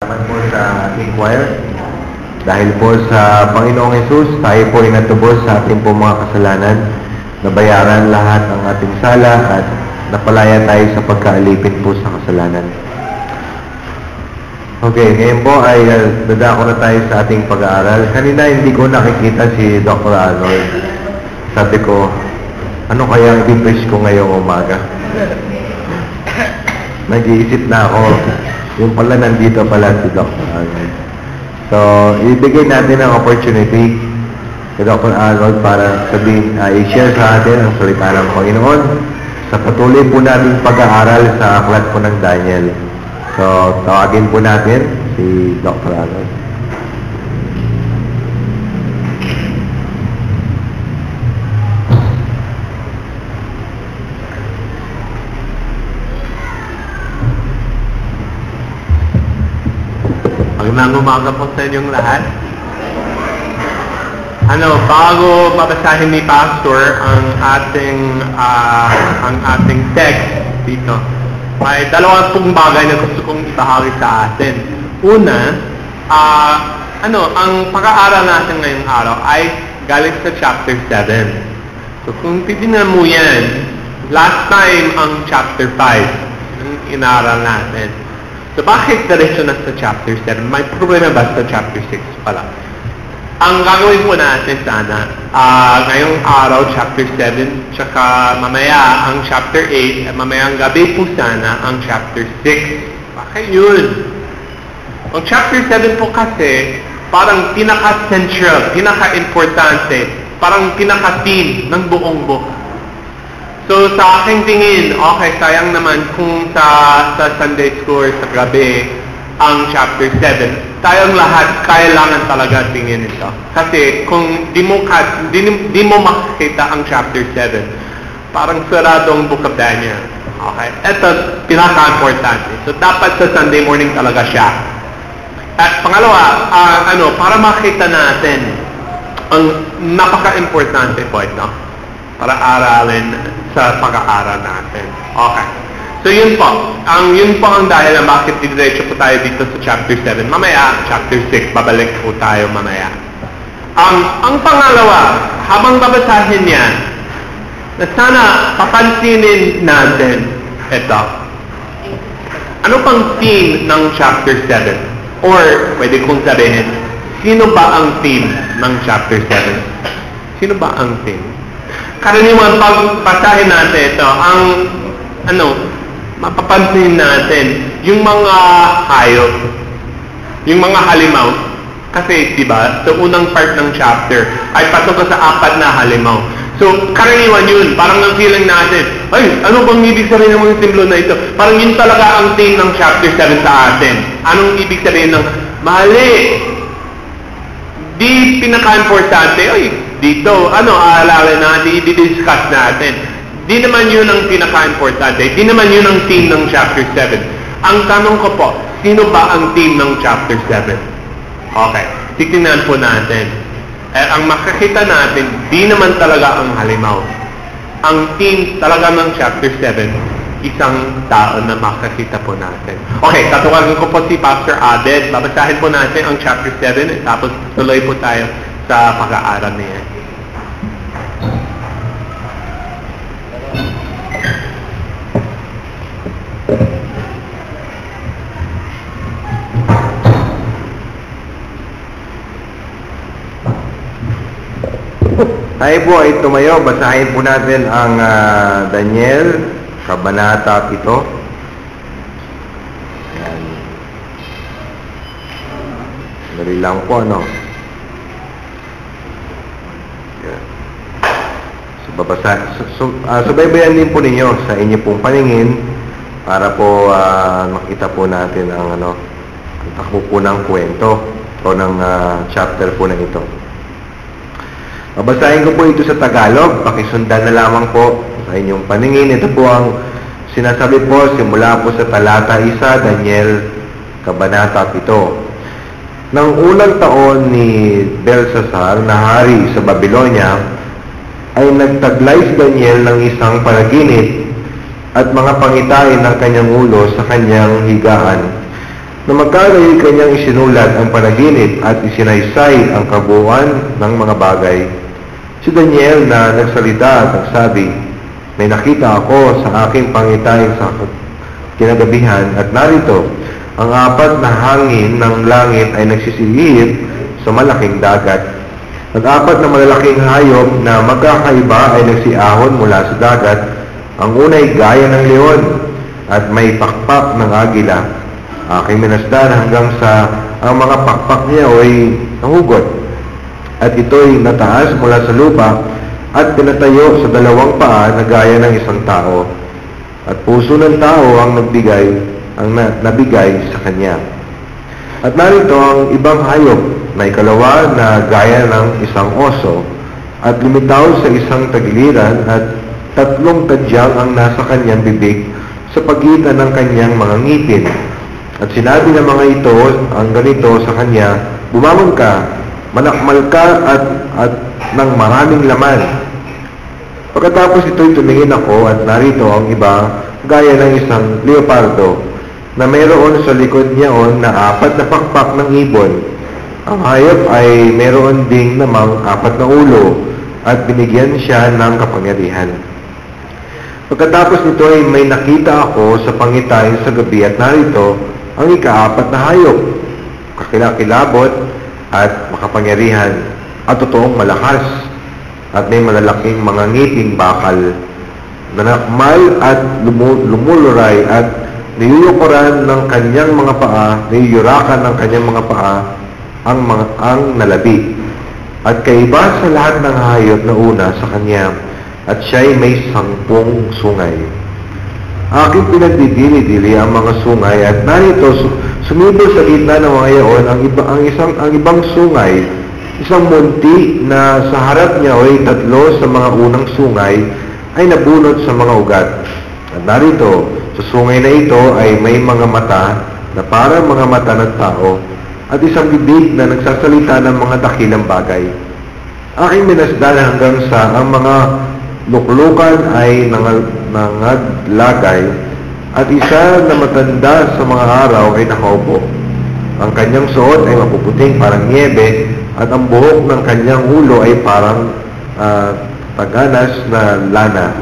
Salamat po sa ating choir. Dahil po sa Panginoong Hesus, tayo po ay natubos sa ating po mga kasalanan, nabayaran lahat ng ating sala at napalaya tayo sa pagkaalipin po sa kasalanan. Okay, ngayon po ay dadako na tayo sa ating pag-aaral. Kanina hindi ko nakikita si Dr. Arnold. Sabi ko, ano kaya ang i-preach ko ngayong umaga? Nag-iisip na ako. Yung pala nandito pala si Dr. Arnold. So, ibigay natin ang opportunity kay Dr. Arnold para sabihin, i-share sa atin ang salita ng Panginoon sa patuloy po natin pag-aaral sa aklat po ng Daniel. So, tawagin po natin si Dr. Arnold. Magandang umaga po sa inyong lahat. Bago mabasahin ni Pastor ang ating text dito, may dalawang pong bagay na gusto kong ibahagi sa atin. Una, ang pag-aaral natin ngayong araw ay galing sa chapter 7. So kung titignan mo yan, last time ang chapter 5 ang inaral natin. So, bakit diretso na sa chapter 7? May problema ba sa chapter 6 pala? Ang gagawin po natin sana, ngayong araw, chapter 7, tsaka mamaya ang chapter 8, at mamayang gabi po sana ang chapter 6. Bakit yun? Ang chapter 7 po kasi, parang pinaka-central, pinaka-importante, parang pinaka-theme ng buong book. So, sa aking tingin, okay, sayang naman kung sa Sunday School, sa gabi, ang chapter 7. Tayong lahat, kailangan talaga tingin ito. Kasi kung di mo makikita ang chapter 7, parang saradong Book of Daniel. Okay? Ito, pinaka-importante. So, dapat sa Sunday morning talaga siya. At pangalawa, para makita natin, ang napaka-importante po ito, para aralin sa pag-aaral natin. Okay. So, yun po ang dahil na bakit diretso po tayo dito sa chapter 7. Mamaya, chapter 6, babalik po tayo mamaya. Ang pangalawa, habang babasahin yan, na sana papansinin natin ito. Ano pang theme ng chapter 7? Or, pwede kong sabihin, sino ba ang theme ng chapter 7? Sino ba ang theme? Karaniwan, pag basahin natin ito, mapapansin natin, yung mga hayop, yung mga halimaw, kasi, diba, sa unang part ng chapter, ay patungkol sa 4 na halimaw. So, karaniwan yun, parang ang feeling natin, ay, ano bang ibig sabihin ng mga simbolo na ito? Parang yun talaga ang theme ng chapter 7 sa atin. Anong ibig sabihin ng, mali, di pinaka-importante, ay, dito, aalala natin, i-discuss natin. Di naman yun ang pinaka-importante. Di naman yun ang theme ng chapter 7. Ang tanong ko po, sino ba ang theme ng chapter 7? Okay, titingnan po natin. Ang makikita natin, di naman talaga ang halimaw. Ang theme talaga ng chapter 7, isang tao na makikita po natin. Okay, tatawagan ko po si Pastor Abed. Babasahin po natin ang chapter 7 tapos tuloy po tayo sa pag-aaral niya. Tayo po ay tumayo. Basahin po natin ang Daniel, Kabanata 7. Ayan. Dali lang po, subaybayan din po ninyo sa inyo pong paningin para po makita po natin ang takbo po ng kwento o ng chapter po na ito. Babasahin ko po ito sa Tagalog, pakisundan na lamang po sa inyong paningin. Ito po ang sinasabi po simula po sa talata 1, Daniel, Kabanata 7. Nang unang taon ni Belshazzar na hari sa Babylonia, ay nagtaglay si Daniel ng isang panaginip at mga pangitain ng kanyang ulo sa kanyang higaan Na magkagayoy kanyang isinulat ang panaginip at isinaysay ang kabuuan ng mga bagay. Si Daniel na nagsalita at nagsabi, may nakita ako sa aking pangitain sa kinagabihan at narito, ang 4 na hangin ng langit ay nagsisilihip sa malaking dagat. At 4 na malalaking hayop na magkakaiba ay nagsiahon mula sa dagat. Ang una'y gaya ng leon at may pakpak ng agila. Aking minasdan hanggang sa ang mga pakpak niya ay nahugot. At ito'y nataas mula sa lupa at pinatayo sa 2 paa na gaya ng isang tao. At puso ng tao ang nabigay sa kanya. At narito ang ibang hayop na ikalawa na gaya ng isang oso at lumitaw sa isang tagiliran at 3 tadyang ang nasa kanyang bibig sa pagitan ng kanyang mga ngipin. At sinabi ng mga ito ang ganito sa kanya, bumangon ka, manakmal ka at ng maraming laman. Pagkatapos ito'y tumingin ako at narito ang iba gaya ng isang leopardo na mayroon sa likod niyaon na 4 na pakpak ng ibon. Ang hayop ay mayroon ding namang 4 na ulo at binigyan siya ng kapangyarihan. Pagkatapos nito ay may nakita ako sa pangitain sa gabi at narito ang ika-4 na hayop, kakilakilabot at makapangyarihan at totoong malakas at may malalaking mga ngiping bakal, nanakmal at lumuluray at niyuyukuran ng kanyang mga paa, niyuyurakan ng kanyang mga paa ang nalabi. At kaiba sa lahat ng hayop na una sa kanya, at siya'y may 10 sungay. Aking pinagdidili-dili ang mga sungay at narito sumibol sa gitna ng mga iyon ang ibang sungay, isang munti na sa harap niya ay 3 sa mga unang sungay ay nabunot sa mga ugat. At narito, sa sungay na ito ay may mga mata na parang mga mata ng tao at isang bibig na nagsasalita ng mga dakilang bagay. Aking minasdan hanggang sa ang mga luklukan ay nangaglagay at isa na matanda sa mga araw ay nakaupo. Ang kanyang suot ay mapuputing parang niebe at ang buhok ng kanyang ulo ay parang taganas na lana.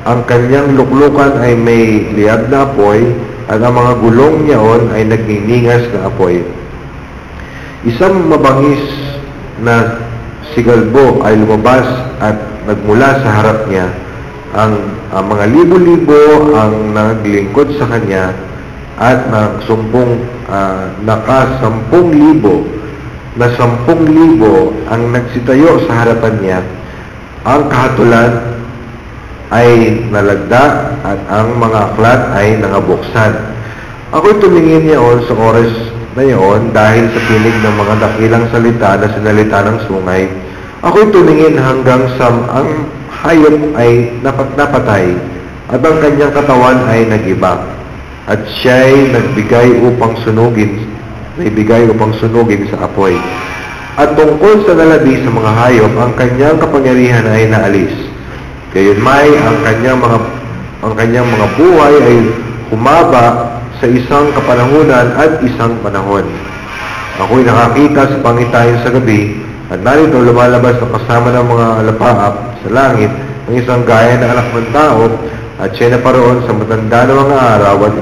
Ang kanyang luklukan ay may liab na apoy at ang mga gulong niyaon ay nagningingas na apoy. Isang mabangis na sigalbo ay lumabas at nagmula sa harap niya. Ang mga libo-libo ang naglingkod sa kanya at naka-10,000 na 10,000 ang nagsitayo sa harapan niya. Ang kahatulan ay nalagda at ang mga aklat ay nangabuksan. Ako'y tumingin niyaon sa oras na iyon dahil sa pinig ng mga dakilang salita na sinalita ng sungay. Ako'y tumingin hanggang sa ang hayop ay napatay at ang kanyang katawan ay nagiba. At siya'y naibigay upang sunugin sa apoy. At tungkol sa nalabi sa mga hayop, ang kanyang kapangyarihan ay naalis. Gayunmay, ang kanyang mga buhay ay humaba sa isang kapanahunan at isang panahon. Ako'y nakakita sa pangitain sa gabi at narito lumalabas na kasama ng mga alapaap sa langit ang isang gaya na anak ng tao at siya naparoon sa matanda ng mga araw at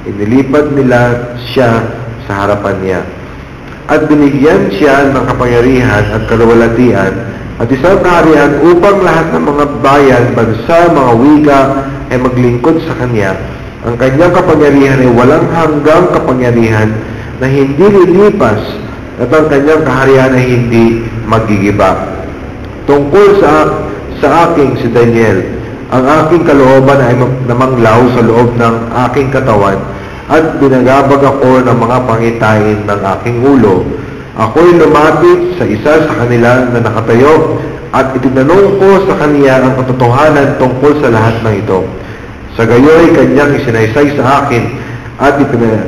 inilipad nila siya sa harapan niya. At binigyan siya ng kapangyarihan at kaluwalhatian at isang kaharian upang lahat ng mga bayan, bansa, mga wika ay maglingkod sa kanya. Ang kanyang kapangyarihan ay walang hanggang kapangyarihan na hindi lilipas at ang kanyang kaharian ay hindi magigiba. Tungkol sa aking si Daniel, ang aking kalooban ay namanglaw sa loob ng aking katawan at binagabag ako ng mga pangitain ng aking ulo. Ako'y lumapit sa isa sa kanila na nakatayo at itinanong ko sa kanya ang katotohanan tungkol sa lahat ng ito. Sa gayoy, kanyang isinaysay sa akin at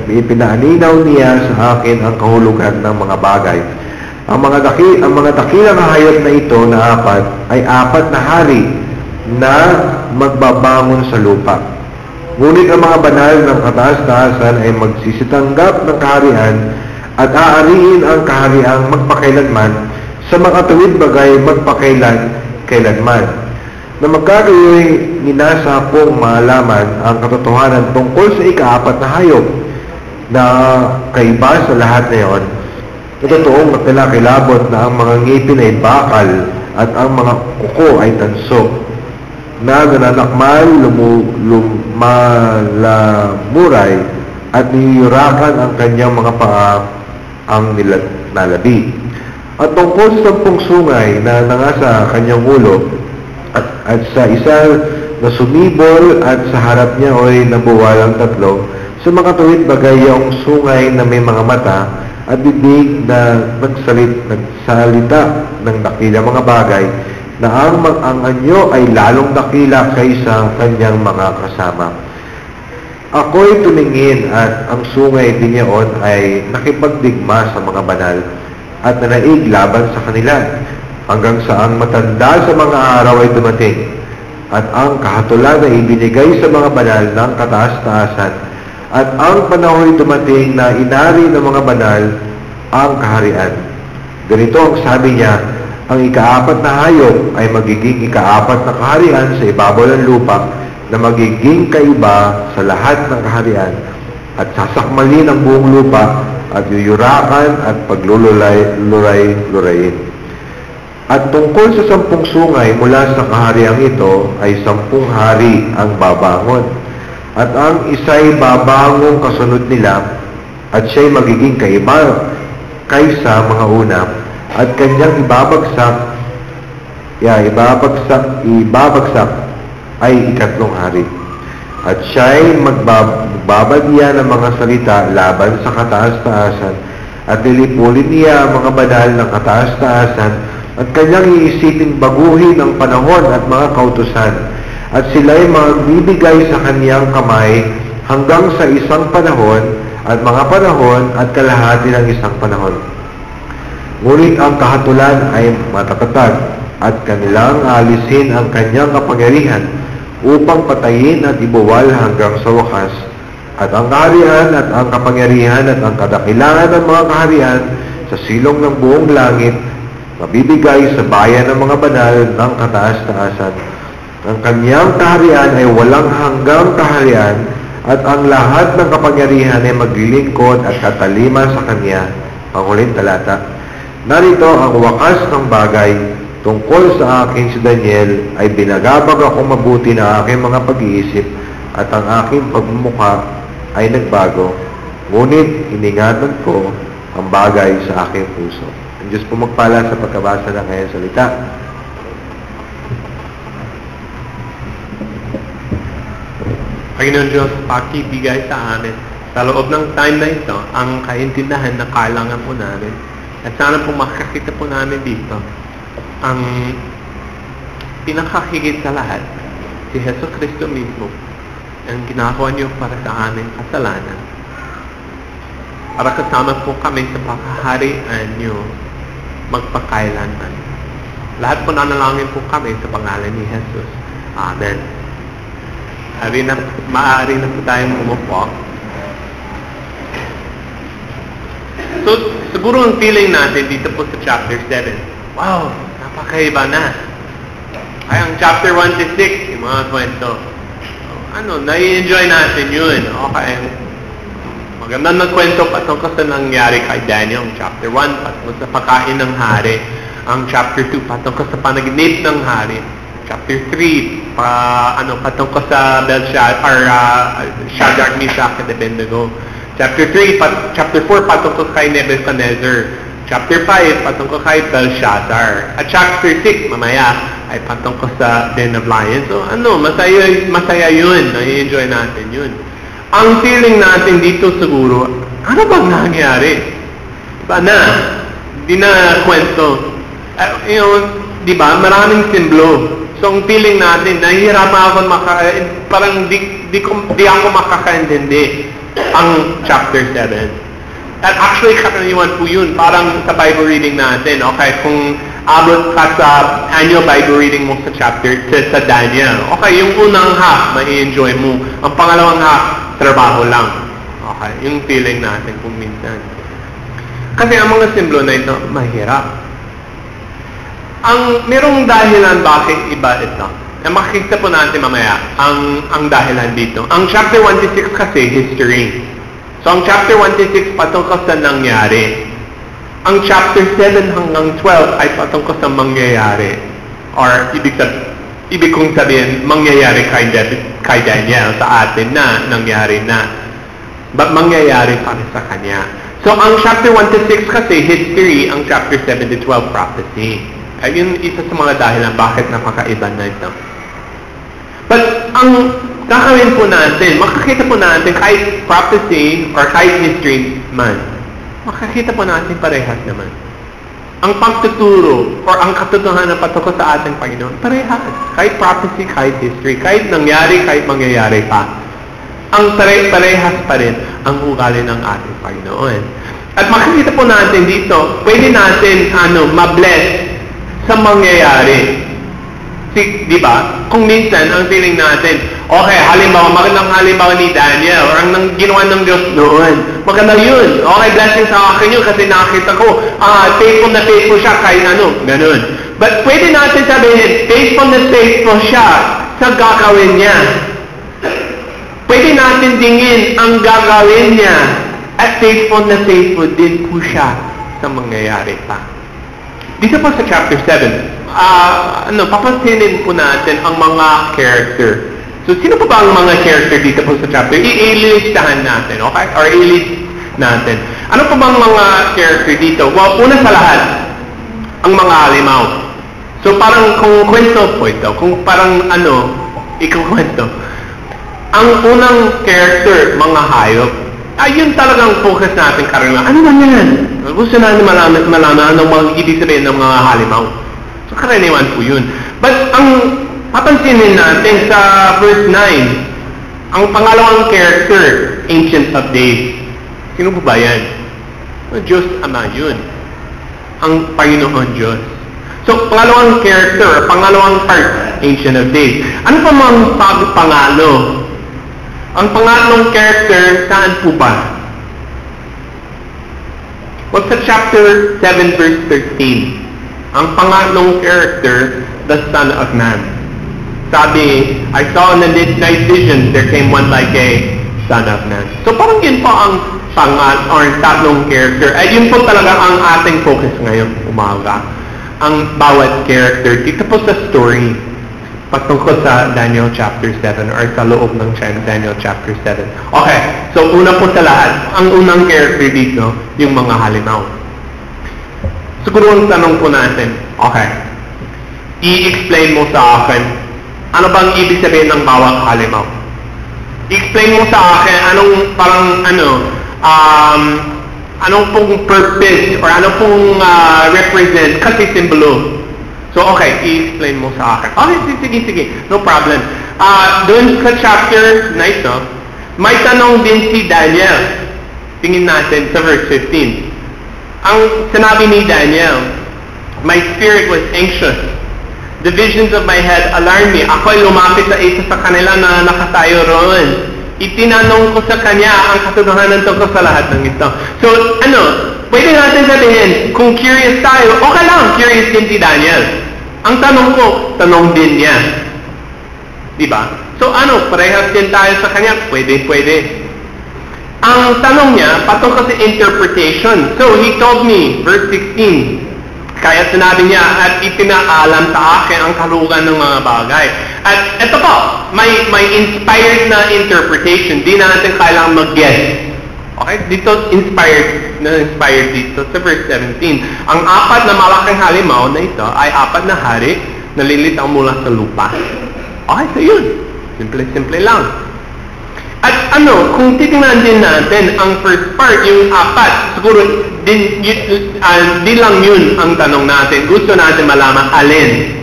ipinaaninaw niya sa akin ang kahulugan ng mga bagay. Ang mga dakilang hayop na ito na 4 ay 4 na hari na magbabangon sa lupa. Ngunit ang mga banal ng kataas-taasan ay magsisitanggap ng kaharian at aariin ang kahariang magpakailanman sa makatuwid bagay magpakailanman. Na magkakayo'y ninasa pong malaman ang katotohanan tungkol sa ikaapat na hayop na kaiba sa lahat na yon. Totoong nakilakilabot na ang mga ngipin ay bakal at ang mga kuko ay tanso na nananakmal, lumalamuray at niyurakan ang kanyang mga paa ang nalabi. At tungkol sa 10 sungay na nangasa kanyang ulo at sa isa na sumibol at sa harap niya ay nabuwalang 3, sa makatuwid bagay yung sungay na may mga mata at bibig na nagsalita ng dakila mga bagay na ang anyo ay lalong dakila kaysa kanyang mga kasama. Ako'y tumingin at ang sungay din niyaon ay nakipagdigma sa mga banal at nanaig laban sa kanila hanggang sa ang matanda sa mga araw ay dumating at ang kahatulan na ibinigay sa mga banal ng kataas-taasan at ang panahon ay dumating na inari ng mga banal ang kaharian. Ganito ang sabi niya, ang ikaapat na hayop ay magiging ikaapat na kaharian sa ibabaw ng lupa na magiging kaiba sa lahat ng kaharian at sasakmalin ang buong lupa at yuyurakan at paglululay-lurayin. At tungkol sa 10 sungay mula sa kahariang ito ay 10 hari ang babangon. At ang isa'y babangong kasunod nila at siya'y magiging kaiba kaysa mga una at kanyang ibabagsak ay ikatlong hari. At siya'y magbabadya ng mga salita laban sa kataas-taasan at lilipulin niya ang mga banal ng kataas-taasan at kanyang iisipin baguhin ang panahon at mga kautusan at sila'y magbibigay sa kaniyang kamay hanggang sa isang panahon at mga panahon at kalahati ng isang panahon. Ngunit ang kahatulan ay matatatag at kanilang alisin ang kanyang kapangyarihan upang patayin at ibuwal hanggang sa wakas. At ang kaharian at ang kapangyarihan at ang kadakilaan ng mga kaharian sa silong ng buong langit mabibigay sa bayan ng mga banal ng kataas-taasan. Ang kanyang kaharian ay walang hanggang kaharian at ang lahat ng kapangyarihan ay maglilingkod at katalima sa kanya. Panghuling talata. Narito ang wakas ng bagay. Tungkol sa akin si Daniel ay binagabag ako mabuti na aking mga pag-iisip at ang aking pagmumukha ay nagbago. Ngunit iningatan ko ang bagay sa aking puso. Ang Diyos po magpala sa pagkabasa ng kanyang salita. Panginoon Diyos, pakibigay sa amin sa loob ng time na ito ang kaintindahan na kailangan po namin. At sana po makakita po namin dito ang pinakahigit sa lahat, si Hesus Kristo mismo, ang ginagawa niyo para sa aming kasalanan. Para kasama po kami sa pakaharian niyo magpakailanman. Lahat po nanalangin po kami sa pangalan ni Jesus. Amen. Maaari na po tayong umupo. So, siguro ang feeling natin dito po sa chapter 7, wow, napakaiba na. Ay, ang chapter 1 to 6, yung mga kwento. Nai-enjoy natin yun. Okay. Magandang nagkwento patungkol sa nangyari kay Daniel. Ang chapter 1, patungkol sa pagkain ng hari. Ang chapter 2, patungkol sa panaginip ng hari. Chapter 3, patungkol sa Shadrach, Meshach, and Abednego. Chapter 4, patungkol kay Nebuchadnezzar. Chapter 5, patungkol kay Belshazzar. At chapter 6, mamaya, ay patungkol sa Den of Lions. So, masaya yun. Nai-enjoy natin yun. Ang feeling natin dito siguro, ano bang nangyari? Iba na. Di na kwento. Di ba? Maraming simbolo. So, ang feeling natin, nahihirapan ako parang di ako makakaintindi ang chapter 7. At actually, karaniwan po yun. Parang sa Bible reading natin, okay, kung abot ka sa annual Bible reading mo sa sa Daniel. Okay, yung unang half, mai-enjoy mo. Ang pangalawang half, trabaho lang. Okay, yung feeling natin kung minsan. Kasi ang mga simbolo na ito, mahirap. Merong dahilan bakit iba ito. Makikita po natin mamaya ang dahilan dito. Ang chapter 1 to 6 kasi, history. So, ang chapter 1 to 6 patungkol sa nangyari. Ang chapter 7 hanggang 12 ay patungkol sa mangyayari. Or, ibig kong sabihin, mangyayari kay Daniel sa atin na, nangyari na. But mangyayari pa sa kanya. So, ang chapter 1 to 6 kasi, history. Ang chapter 7 to 12, prophecy. Ayun, isa sa mga dahilan bakit napakaiba na ito. But, ang kakawin po natin, makakita po natin kahit prophecy or kahit history man, makakita po natin parehas naman. Ang pagtuturo or ang katotohanan patungkol sa ating Panginoon, parehas. Kahit prophecy, kahit history, kahit nangyari, kahit mangyayari pa. Ang parehas pa rin ang ugali ng ating Panginoon. At makikita po natin dito, pwede natin mabless sa mangyayari. Di ba? Kung minsan, ang feeling natin, okay, halimbawa, magandang halimbawa ni Daniel, or ang ginawa ng Diyos noon. Maganda yun. Okay, blessing sa akin yun kasi nakita ko, faithful siya kahit ganun. But pwede natin sabihin, faithful siya sa gagawin niya. Pwede natin tingin ang gagawin niya at faithful din po siya sa mangyayari pa. Dito po sa chapter 7, papansinin po natin ang mga character. So, sino po ba ang mga character dito po sa chapter? I-listahan natin, okay? Or i-list natin. Ano po bang mga character dito? Well, una sa lahat, ang mga halimaw. So, parang kung kwento po ito, kung parang ikukwento. Ang unang character, mga hayop. Ayun talagang focus natin karamihan. Ano ba yan? Gusto natin malaman anong mga ibig sabihin ng mga halimaw. So, karaniwan po yun. But, ang papansinin natin sa verse 9, ang pangalawang character, Ancient of Days. Sino po ba yan? Diyos Ama yun. Ang Panginoon Diyos. So, pangalawang character, pangalawang part, Ancient of Days. Ano pa mga pangalo? Ang pangatlong character, saan po ba? Well, sa chapter 7, verse 13, ang pangatlong character, the Son of Man. Sabi, I saw in the night vision, there came one like a Son of Man. So parang yun po ang tatlong character. Ay yun po talaga ang ating focus ngayong umaga. Ang bawat character dito po sa story patungkol sa Daniel chapter 7 or sa loob ng Daniel chapter 7. Okay, so una po sa lahat, ang unang character dito, yung mga halimaw. Siguro ang tanong po natin, okay, i-explain mo sa akin, ano bang ibig sabihin ng bawat halimaw? I-explain mo sa akin, anong pong purpose or anong pong represent, kasi simbolo. So, okay, i-explain mo sa akin. Okay, sige. No problem. Doon sa chapter na ito, may tanong din si Daniel. Tingin natin sa verse 15. Ang sinabi ni Daniel, my spirit was anxious. The visions of my head alarmed me. Ako'y lumapit sa isa sa kanila na nakatayo roon. Itinanong ko sa kanya ang katotohanan tungkol sa lahat ng ito. So, pwede natin sabihin, kung curious tayo, okay lang, curious din si Daniel. Ang tanong ko, tanong din niya. Diba? So, parehas din tayo sa kanya? Pwede. Ang tanong niya, patungkol sa interpretation. So, he told me, verse 16, kaya sinabi niya, at ipinaalam sa akin ang kalugan ng mga bagay. At ito po, may inspired na interpretation. Di natin kailangan mag-guess. Okay? Dito, inspired dito sa verse 17. Ang apat na malaking halimaw na ito ay apat na hari na lilitaw mula sa lupa. Okay, so yun. Simple lang. At kung titingnan din natin ang first part, yung apat, siguro di lang yun ang tanong natin. Gusto natin malaman alin.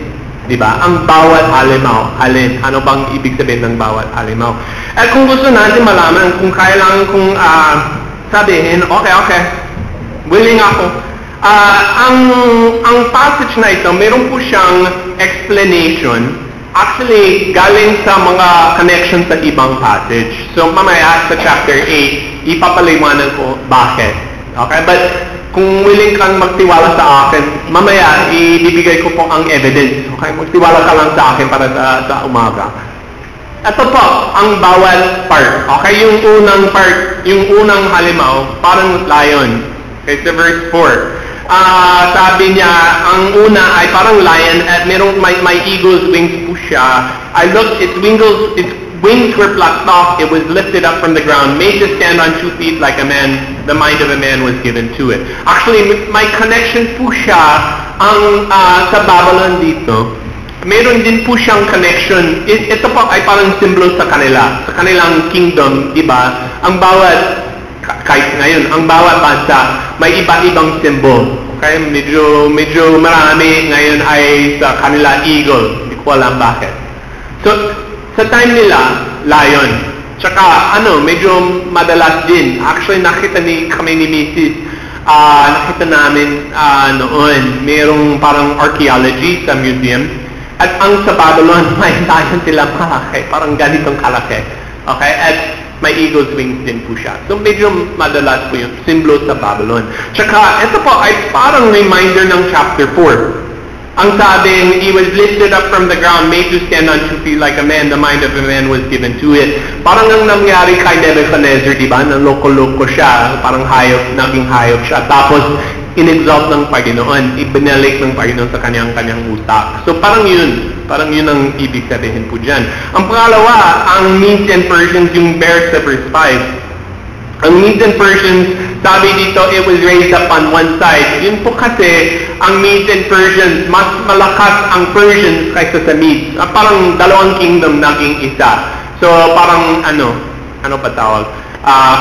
Diba? Ang bawat halimaw. Alin? Ano bang ibig sabihin ng bawat halimaw? At kung gusto natin malaman, kung kailangan kong sabihin, okay, willing ako. Ang passage na ito, meron po siyang explanation. Actually, galing sa mga connection sa ibang passage. So, mamaya sa chapter 8, ipapaliwanag ko bakit. Okay? But, kung willing kang magtiwala sa akin, mamaya, ibibigay ko po ang evidence. Okay? Magtiwala ka lang sa akin para sa umaga. Ito po, ang bawat part. Okay? Yung unang part, yung unang halimaw, parang lion. Okay? Sa verse 4. Sabi niya, ang una ay parang lion at merong may eagle's wings po siya. I looked, its wings were plucked off, it was lifted up from the ground, made to stand on 2 feet like a man, the mind of a man was given to it. Actually, may connection po siya sa Babylon dito. Meron din po siyang connection. Ito po ay parang symbol sa kanila, sa kanilang kingdom, di ba? Ang bawat kahit ngayon, ang bawat bansa may iba-ibang symbol. Okay? Medyo marami ngayon ay sa kanila eagle. Hindi ko alam bakit. So, sa time nila, lion. Tsaka, medyo madalas din. Actually, kami ni Mrs. Nakita namin noon, mayroong parang archaeology sa museum. At ang sa Babylon, may lion sila malaki. Parang ganitong kalaki. Okay? At may eagle's wings din po siya. So medyo madalas po yung symbol sa Babylon. Tsaka, ito po ay parang reminder ng chapter 4. Ang sabing, he was lifted up from the ground, made to stand on 2 feet like a man, the mind of a man was given to it. Parang ang nangyari kay Nebuchadnezzar, di ba? Naloko-loko siya, parang naging hayop siya. Tapos, in-exalt ng Panginoon, ibinalik ng Panginoon sa kanyang utak. So parang yun ang ibig sabihin po dyan. Ang pangalawa, ang Medes and Persians, yung verse sa verse 5. Ang Medes and Persians, sabi dito, it was raised up on one side. Yun po kasi, ang Medes and Persians, mas malakas ang Persians kaysa sa Medes. Parang dalawang kingdom naging isa. So parang ano pa tawag?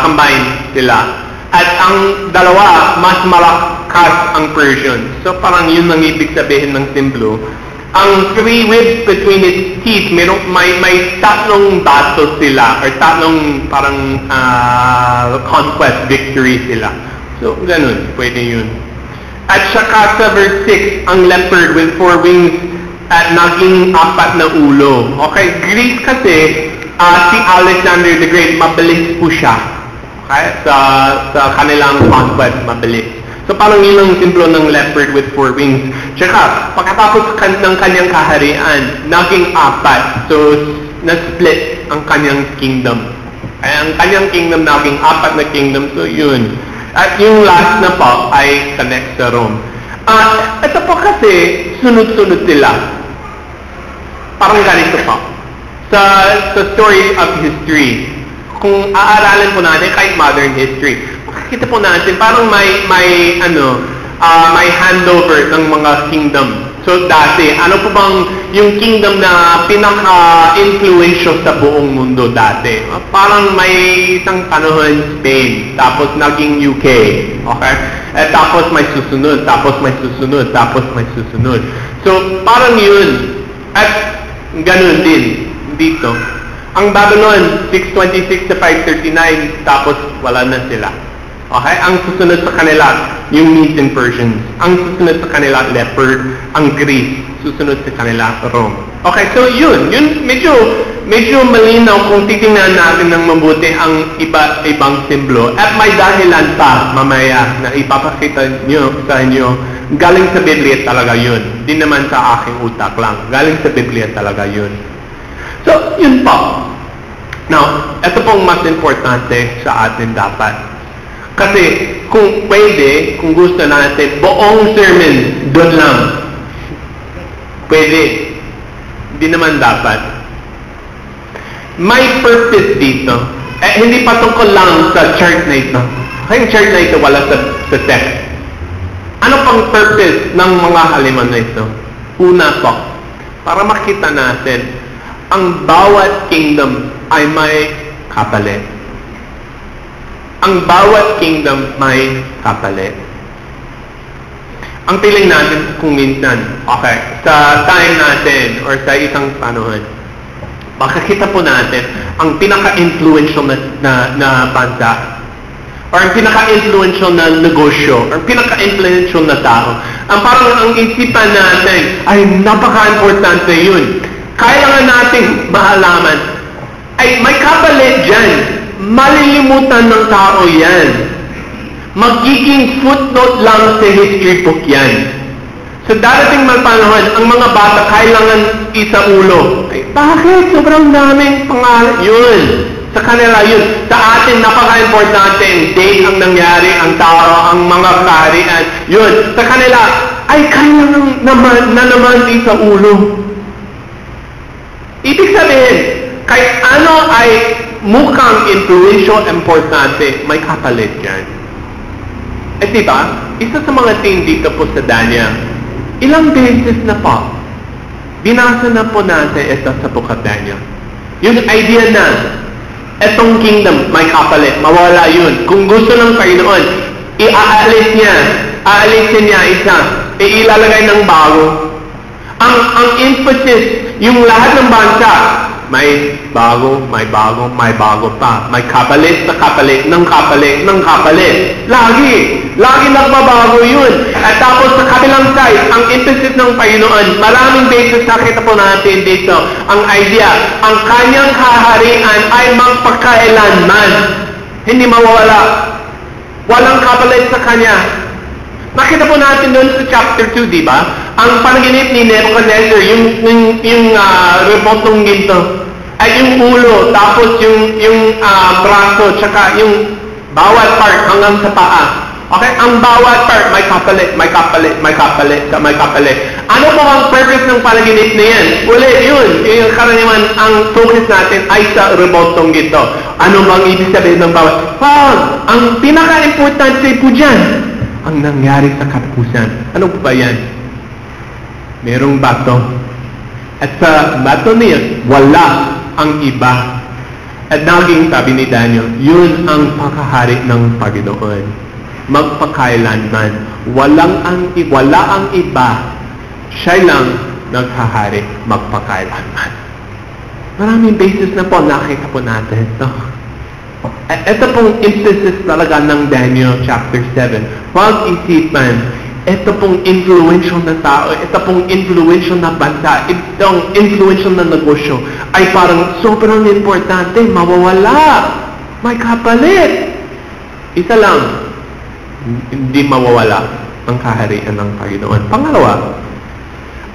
Combine sila. At ang dalawa, mas malakas ang Persian. So parang yun ang ibig sabihin ng simbolo. Ang 3 ribs between its teeth, may tatlong battle sila, or tatlong parang conquest victory sila. So ganun, pwede yun. At saka sa verse 6, ang leopard with 4 wings at naging 4 na ulo. Okay, Greece kasi, si Alexander the Great, mabilis po siya. Okay? Sa kanilang conquest, mabilis. So parang yun ang simbolo ng leopard with 4 wings. Tsaka, pagkatapos ng kanyang kaharian, naging 4. So, na-split ang kanyang kingdom. Kaya ang kanyang kingdom, naging 4 na kingdom. So, yun. At yung last na po ay connect sa Rome. Ito po kasi, sunod-sunod sila. Parang ganito po. Sa story of history, kung aaralin po natin kahit modern history, makikita po natin parang may handover ng mga kingdom. So dati, ano po bang yung kingdom na pinaka-influential sa buong mundo dati? Parang may isang panahon Spain, tapos naging UK, okay? At tapos may susunod, tapos may susunod, tapos may susunod. So parang yun. At ganun din dito. Ang Babylon, 626 to 539, tapos wala na sila. Okay? Ang susunod sa kanila, yung Medes and Persians. Ang susunod sa kanila, leopard. Ang Greece, susunod sa kanila, Rome. Okay, so yun medyo malinaw kung titingnan natin ng mabuti ang iba-ibang simbolo. At may dahilan pa mamaya na ipapakita sa inyo, galing sa Biblia talaga yun. Di naman sa aking utak lang. Galing sa Biblia talaga yun. So, yun po. Now, ito pong mas importante sa atin dapat. Kasi, kung pwede, kung gusto natin, buong sermon, doon lang. Pwede. Hindi naman dapat. May purpose dito. Hindi pa tungkol lang sa chart na ito. Yung chart na ito, wala sa text. Ano pang purpose ng mga halimaw na ito? Una po, para makita natin, ang bawat kingdom ay may kapalit. Ang bawat kingdom may kapalit. Ang piling natin kung minsan, okay, sa time natin or sa isang panahon, makikita po natin ang pinaka-influential na bansa or ang pinaka-influential na negosyo, or pinaka-influential na tao. Ang parang ang isipan natin ay napaka-importante yun. Kailangan nating maalaman ay may kapalit dyan. Malilimutan ng tao yan. Magiging footnote lang sa history book yan. Sa darating mga panahon, ang mga bata kailangan isa ulo. Ay, bakit? Sobrang daming pangalan. Yun. Sa kanila yun. Sa atin, napaka-importante ang date ang nangyari, ang tao, ang mga kaharian. Yun. Sa kanila, ay kailangan naman isa ulo. Ibig sabihin, kahit ano ay mukhang influential, importante, may kapalit yan. At diba, isa sa mga team dito po sa Daniel, ilang beses na po, binasa na po natin ito sa Book of Daniel. Yung idea na, etong kingdom, may kapalit, mawala yun. Kung gusto ng Panginoon, aalisin niya isa, ilalagay ng bago. Ang emphasis, yung lahat ng bansa, may bago pa. May kapalit na kapalit, ng kapalit, ng kapalit. Lagi nagbabago yun. At tapos sa kabilang side, ang emphasis ng Panginoon, maraming beses nakita po natin dito, ang idea, ang kanyang kaharian ay magpakailanman. Hindi mawawala. Walang kapalit sa kanya. Nakita po natin doon sa chapter 2, di ba? Ang panaginip ni Nebuchadnezzar, yung rebotong ginto, ay yung ulo, tapos yung braso, tsaka yung bawat part hanggang sa paa. Okay? Ang bawat part, may kapalit. Ano po ang purpose ng panaginip na yan? Ulit, yun. Yung karaniwan, ang focus natin ay sa rebotong ginto. Ano bang ibig sabihin ng bawat? Ang pinaka-importante po dyan, ang nangyari sa katapusan. Ano ba yan? Merong bato. At sa bato niya, wala ang iba. At naging sabi ni Daniel, yun ang pakahari ng Panginoon. Magpakailanman. Wala ang iba. Siya lang naghahari magpakailanman. Maraming basis na po nakita po natin ito. Ito pong emphasis talaga ng Daniel chapter 7. Pag-isipan, ito pong influential na tao, ito pong influential na bansa, itong influential na negosyo, ay parang sobrang importante, mawawala. May kapalit. Isa lang, hindi mawawala ang kaharian ng Panginoon. Pangalawa,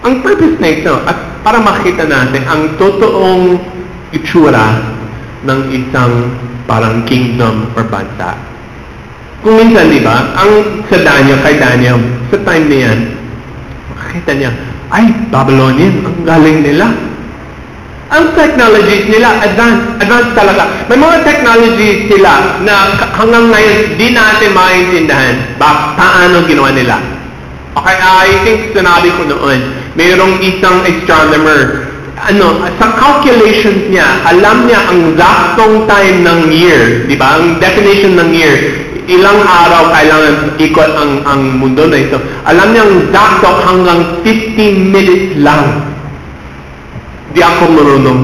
ang purpose na ito, at para makita natin ang totoong itsura ng isang parang kingdom or bansa. Kung minsan, di ba, ang sa Daniel, kay Daniel, sa time na yan, makikita niya, ay, Babylonian, ang galing nila. Ang technologies nila, advanced talaga. May mga technologies sila na hanggang ngayon, di natin maintindihan paano ginawa nila. Okay, I think sinabi ko noon, mayroong isang astronomer, sa calculations niya, alam niya ang zaktong time ng year, di ba? Ang definition ng year, ilang araw kailangan ikot ang mundo na ito. Alam niya ang zakto hanggang 50 minutes lang. Di ako marunong.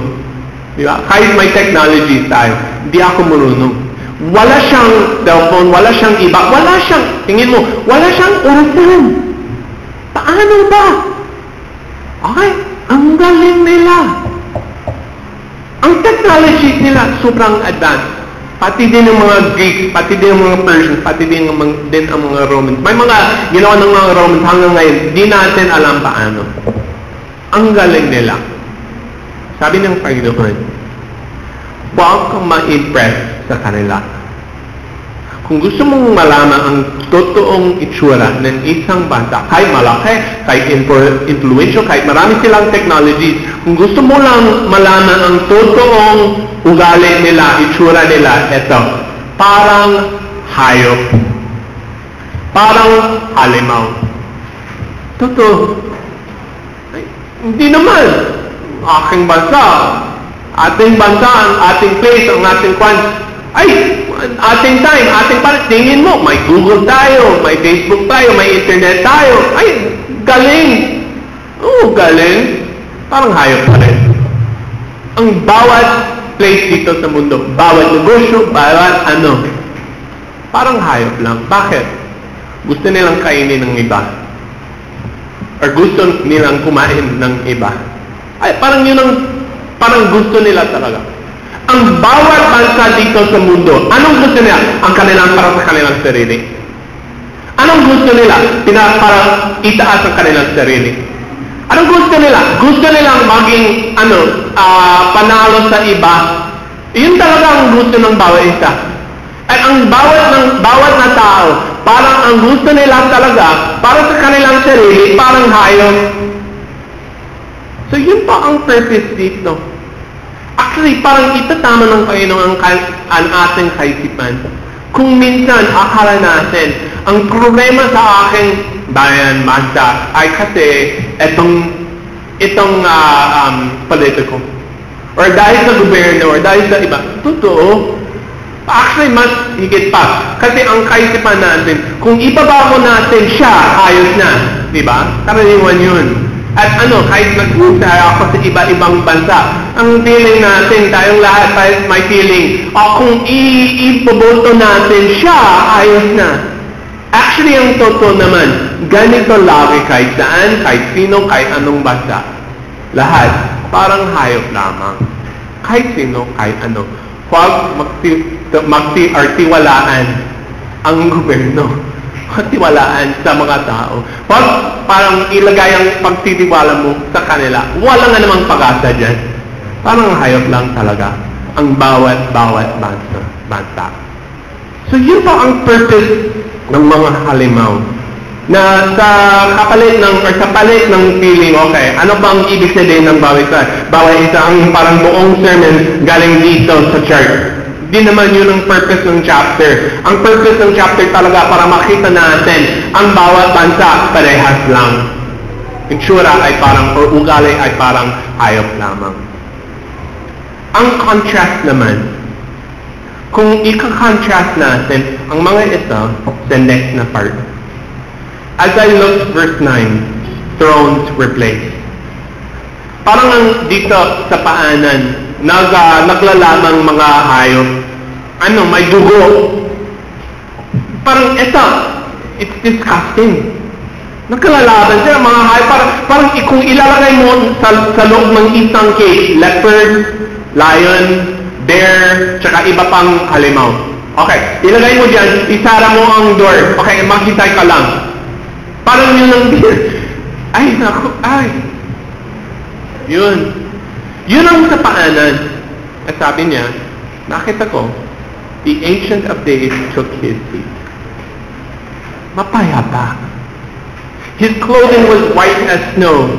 Di ba? Kahit may technology tayo, di ako marunong. Wala siyang cellphone, wala siyang iba, tingin mo, wala siyang orasan. Paano ba? Okay? Ang galing nila. Ang technology nila sobrang advanced. Pati din ang mga Greeks, pati din ang mga Persians, pati din ang mga Romans. May mga ginawa ng mga Romans hanggang ngayon, di natin alam paano. Ang galing nila. Sabi ng Panginoon, huwag kang ma-impress sa kanila. Kung gusto mong malaman ang totoong itsura ng isang bansa, kahit malaki, kahit influential, kahit marami silang technologies, kung gusto mo lang malaman ang totoong ugali nila, itsura nila, ito, parang hayop. Parang halimaw. Totoo. Ay, hindi naman. Aking bansa, ating bansa, ang ating place, ang ating ating time, ating tingin mo, may Google tayo, may Facebook tayo, may internet tayo. Ay, galing. Oo, galing. Parang hayop pa rin. Ang bawat place dito sa mundo, bawat negosyo, bawat parang hayop lang. Bakit? Gusto nilang kainin ng iba. Or gusto nilang kumain ng iba. Ay, parang yun ang, parang gusto nila talaga. Ang bawat bansa dito sa mundo, anong gusto nila? Ang kanilang para sa kanilang sarili. Anong gusto nila? Para itaas ang kanilang sarili. Anong gusto nila? Gusto nilang maging, panalo sa iba. Yun talaga ang gusto ng bawat isa. At ang bawat na tao, parang ang gusto nila talaga, para sa kanilang sarili, parang hayop. So yun pa ang purpose dito. Actually, parang itatama ng Panginoon ang ating kaisipan. Kung minsan, akala natin, ang problema sa aking bayan, bansa, ay kasi itong politiko. Or dahil sa gobyerno, or dahil sa iba. Totoo. Actually, mas higit pa. Kasi ang kaisipan natin, kung ibabago natin siya, ayos na. Diba? Karaniwan yun. At kahit nagpunta ako sa iba-ibang bansa, ang feeling natin, tayong lahat may feeling, kung ipoboto natin siya, ayos na. Actually, ang totoo naman, ganito lagi kahit saan, kahit sino, kahit anong bansa. Lahat, parang hayop lamang. Kahit sino, kahit ano. Huwag magtiwalaan ang gobyerno. Magtiwalaan sa mga tao. Huwag parang ilagay ang pagtitiwala mo sa kanila. Wala nga namang pag-asa dyan. Parang hayop lang talaga ang bawat bansa. So yun pa ang purpose ng mga halimaw. Na sa palit ng feeling, okay, ano bang ibig sabihin ng bawat isa ang parang buong sermon galing dito sa church. Di naman yun ang purpose ng chapter. Ang purpose ng chapter talaga para makita natin ang bawat bansa parehas lang. Yung tsura ay parang, or ugali ay parang hayop lamang. Ang contrast naman, kung ika-contrast natin ang mga ito sa next na part. As I looked, verse 9, thrones were placed. Parang ang dito sa paanan, naglalamang mga hayop. May dugo. Parang it's disgusting. Nagkalalaban sila, mga hayop. Parang kung ilalagay mo sa loob ng isang cage, leopard, lion, bear, tsaka iba pang halimaw. Okay, ilagay mo dyan, isara mo ang door. Okay, maghintay ka lang. Parang yun ang Yun ang sa paanan. At sabi niya, nakita ko, the Ancient of Days took his seat. Mapayapa. His clothing was white as snow.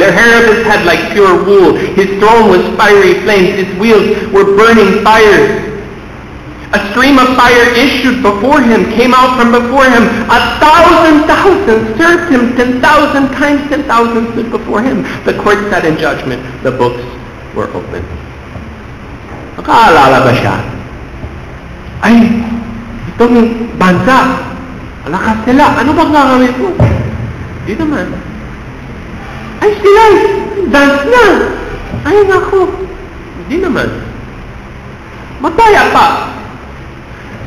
The hair of his head like pure wool. His throne was fiery flames. His wheels were burning fires. A stream of fire issued before him, came out from before him. 1,000,000 served him. 10,000 times 10,000 stood before him. The court sat in judgment. The books were open. Nakaalala ba siya? Ay, itong bansa, malakas sila. Ano bang gagawin ko? Di naman. Ay, sila, dance na. Ay, naku. Di naman. Mataya pa.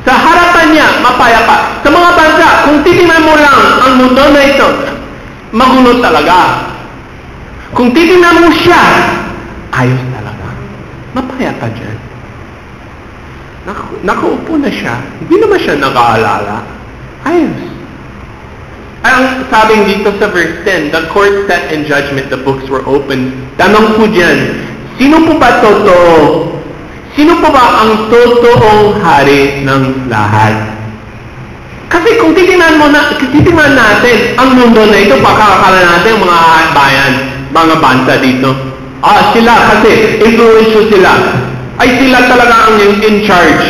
Sa harapan niya, mapaya pa. Sa mga bansa, kung titingnan mo lang ang mundo na ito, magulo talaga. Kung titingnan mo siya, ayos talaga. Mapaya pa dyan. Nakaupo na siya. Hindi naman siya nakaalala. Ayos. Ang sabing dito sa verse 10, the court sat in judgment, the books were opened. Tanong po dyan, sino po ba totoo? Sino po ba ang totoong hari ng lahat? Kasi kung titingnan natin ang mundo na ito, pakakakala natin mga bayan, mga bansa dito. Sila kasi, influential sila. Ay sila talaga ang in charge.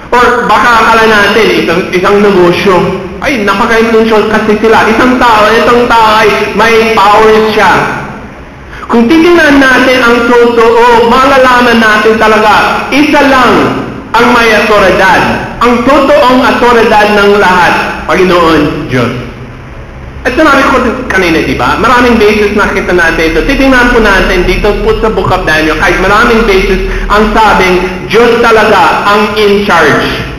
Or baka akala natin, isang negosyo. Ay, napaka-influential kasi sila. Isang tao ay may powers siya. Kung titingnan natin ang totoo, malalaman natin talaga, isa lang ang may otoridad. Ang totoong otoridad ng lahat, Panginoon Diyos. At sinabi ko kanina, di ba? Maraming basis nakita natin ito. Titingnan po natin dito po sa Book of Daniel, kahit maraming basis ang sabing, Diyos talaga ang in charge.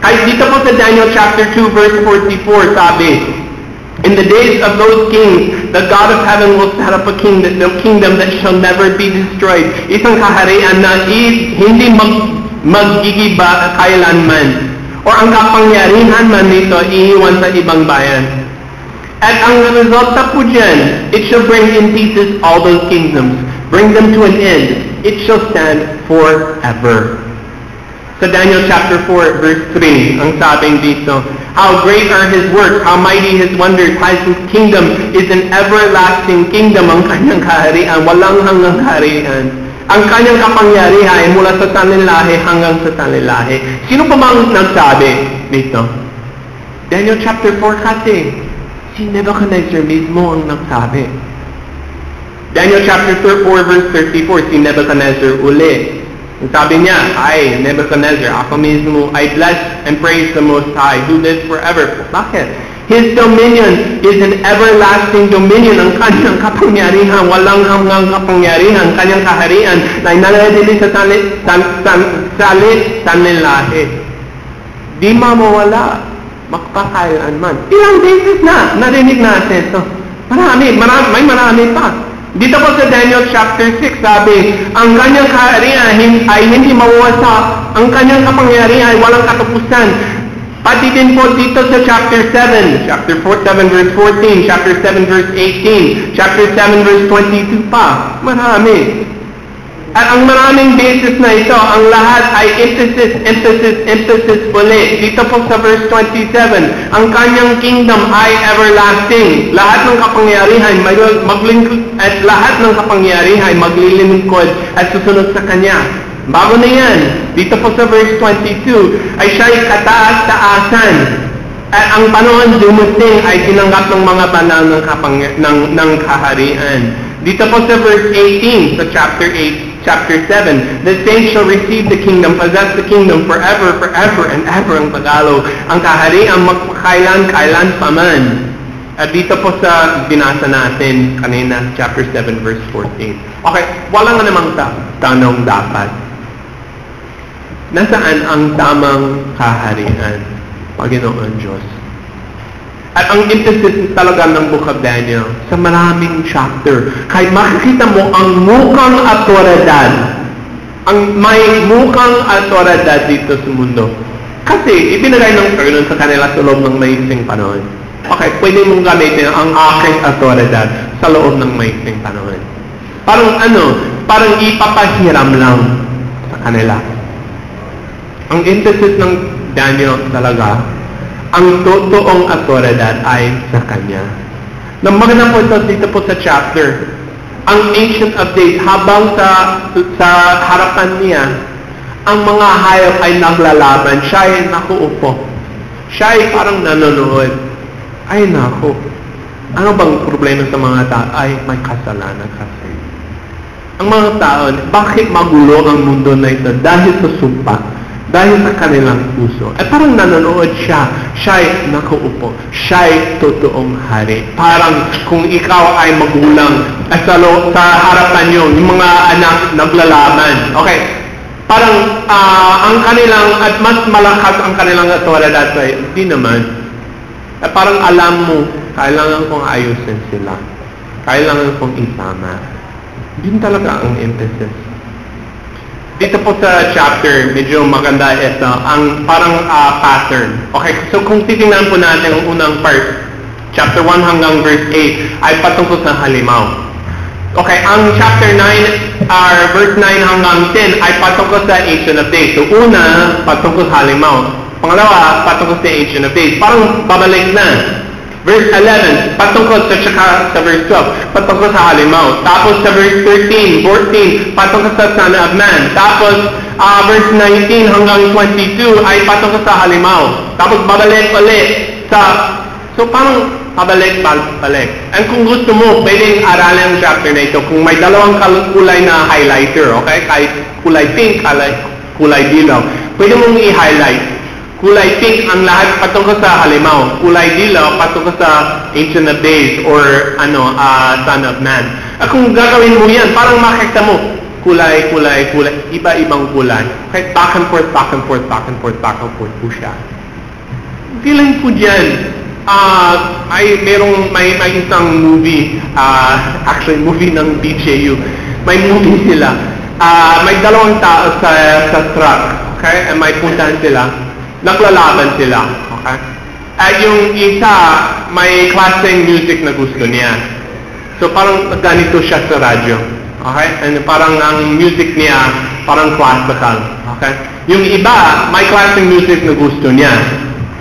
Kahit dito po sa Daniel chapter 2 verse 44, sabi, in the days of those kings, the God of heaven will set up a kingdom that shall never be destroyed. Isang kaharian na hindi maggigiba kailanman. Or ang kapangyarihan man nito iiwan sa ibang bayan. At ang resulta po dyan, it shall bring in pieces all those kingdoms, bring them to an end. It shall stand forever. Sa Daniel chapter 4 verse 3, ang sabing dito, how great are His works, how mighty His wonders, His kingdom is an everlasting kingdom, ang kanyang kaharian, walang hanggang kaharian. Ang kanyang kapangyarihan ay mula sa sanlilahi hanggang sa sanlilahi. Sino pa bang nagsabi dito? Daniel chapter 4 kasi, si Nebuchadnezzar mismo ang nagsabi. Daniel chapter 4 verse 34, si Nebuchadnezzar uli. Ang sabi niya, ay, Nebuchadnezzar, ako mismo, I bless and praise the Most High, who lives forever. Bakit? His dominion is an everlasting dominion. Ang kanyang kapangyarihan, walang hanggang kapangyarihan, kanyang kaharian, na nananatili sa sanlilahi. Di mawawala, magpakailanman. Ilang beses na, narinig natin ito. Marami pa. Dito po sa Daniel chapter 6, sabi, ang kanyang kaharian ay hindi mawawasak. Ang kanyang kapangyarihan ay walang katapusan. Pati din po dito sa chapter 7, chapter 7 verse 14, chapter 7 verse 18, chapter 7 verse 22 pa. Marami. At ang maraming beses na ito, ang lahat ay emphasis ulit. Dito po sa verse 27, ang kanyang kingdom ay everlasting. Lahat ng kapangyarihan at lahat ng kapangyarihan maglilingkod at susunod sa kanya. Bago na yan, dito po sa verse 22, ay siya'y kataas-taasan. At ang panahon dumating ay tinanggap ng mga banal ng kaharian. Dito po sa verse 18, sa chapter 7, the saints shall receive the kingdom, possess the kingdom forever and ever ang Tagalog. Ang kaharian magpakailan pa man. At dito po sa binasa natin kanina, chapter 7, verse 14. Okay, wala nga namang tanong dapat. Nasaan ang tamang kaharian, Panginoon Diyos? At ang emphasis talaga ng Book of Daniel, sa maraming chapter, kahit makikita mo ang mukhang autoridad, ang may mukhang autoridad dito sa mundo. Kasi ibinigay ng Panginoon sa kanila sa loob ng maikling panahon. Okay, pwede mong gamitin ang aking autoridad sa loob ng maikling panahon. Parang ipapahiram lang sa kanila. Ang emphasis ng Daniel talaga, ang totoong autoridad ay sa Kanya. Nang maganda po dito po sa chapter, ang Ancient of Days, habang sa harapan niya, ang mga hayop ay naglalaban, siya ay nakuupo. Siya ay parang nanonood. Ay naku, ano bang problema sa mga tao? Ay, may kasalanan kasi. Ang mga tao, bakit magulo ang mundo na ito? Dahil sa sumpa. Dahil sa kanilang puso. At parang nanonood siya. Siya'y nakaupo. Siya'y totoong hari. Parang kung ikaw ay magulang at sa harapan niyo, yung mga anak naglalaban. Okay. Parang ang kanilang, at mas malakas ang kanilang autoridad sa'yo. Hindi naman. At parang alam mo, kailangan kong ayusin sila. Kailangan kong isama. Yun talaga ang emphasis. Dito po sa chapter, medyo maganda ito, ang parang pattern. Okay, so kung titingnan po natin ang unang part, chapter 1 hanggang verse 8, ay patungkol sa halimaw. Okay, ang chapter 9, verse 9 hanggang 10, ay patungkol sa Ancient of Days. So una, patungkol sa halimaw. Pangalawa, patungkol sa Ancient of Days. Parang babalik na. Verse 11, patungkol sa verse 12, patungkol sa halimaw. Tapos sa verse 13, 14, patungkol sa Son of Man. Tapos, verse 19 hanggang 22 ay patungkol sa halimaw. Tapos babalik ulit so parang pabalik. And kung gusto mo, pwedeng aralin ang chapter na ito. Kung may dalawang kulay na highlighter, okay? Kahit kulay pink, kulay dilaw. Pwede mong i-highlight. Kulay pink ang lahat patungkol sa halimaw. Kulay dilaw patungkol sa Ancient of Days or Son of Man. At kung gagawin mo yan, parang makikita mo, kulay, iba-ibang kulay. Kahit back and forth po siya. Feeling po dyan, may isang movie, actually movie ng BJU. May movie sila. May dalawang tao sa truck, okay? And may puntahan sila. Naglalaban sila, okay? At yung isa, may klaseng music na gusto niya. So parang ganito siya sa radyo. Okay? And parang ang music niya, parang classical. Okay? Yung iba, may klaseng music na gusto niya.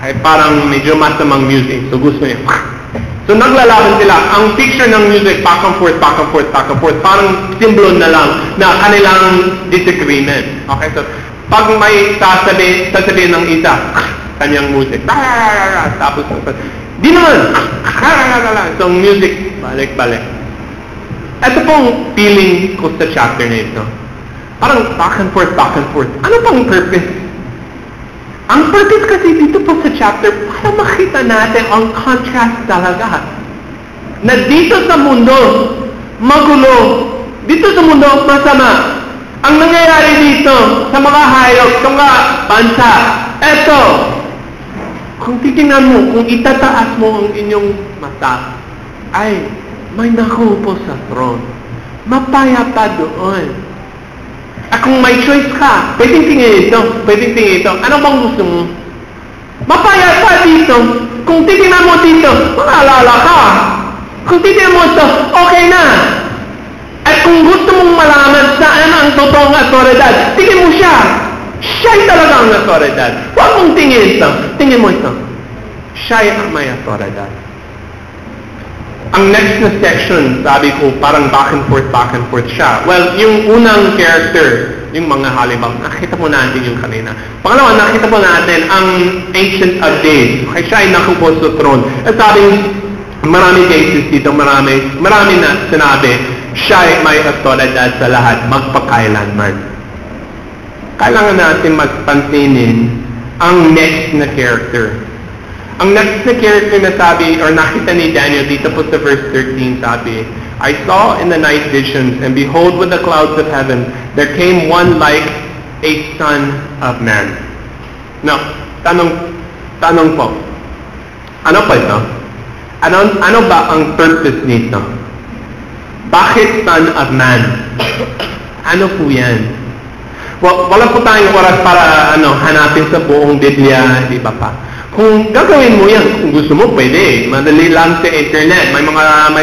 Okay? Parang medyo masamang music. So gusto niya. So naglalaban sila. Ang picture ng music, back and forth. Parang simbolo na lang na kanilang disagreement. Okay? So pag may sasabihin ng isa, kanyang music. Tapos, di naman! So music, balik. Ito pong feeling ko sa chapter na ito. Parang back and forth. Ano pang purpose? Ang purpose kasi dito po sa chapter, para makita natin ang contrast talaga. Na dito sa mundo, magulo. Dito sa mundo, masama. Ang nangyayari dito sa mga hayop, sa mga bansa, eto, kung titingnan mo, kung itataas mo ang inyong mata, ay, may nakupo sa throne. Mapayapa doon. At kung may choice ka, pwedeng tingin ito. Ano bang gusto mo? Mapayapa dito. Kung titingnan mo dito, maalala ka. Kung titingnan mo ito, okay na. At kung gusto mong malaman saan ang totoong autoridad, tingin mo siya. Siya'y talaga ang autoridad. Huwag mong tingin ito. Tingin mo ito. Siya'y ang may autoridad. Ang next na section, sabi ko, parang back and forth siya. Well, yung unang character, yung mga halimaw, nakita mo natin yung kanina. Pangalawa, nakita mo natin ang Ancient of Days. Okay, siya ay nakupo sa throne. At sabi, marami cases dito, marami na sinabi, siya ay may autoridad sa lahat, magpakailanman. Kailangan natin magpansinin ang next na character. Ang next na character na sabi, or nakita ni Daniel dito po sa verse 13, sabi, I saw in the night visions, and behold, with the clouds of heaven, there came one like a son of man. Now, tanong po, ano pa ito? Ano ba ang purpose nito? Bakit son of man? Ano po yan? Well, wala po tayong oras para hanapin sa buong Biblia, di ba pa? Kung gagawin mo yan, kung gusto mo, pwede. Madali lang sa internet. May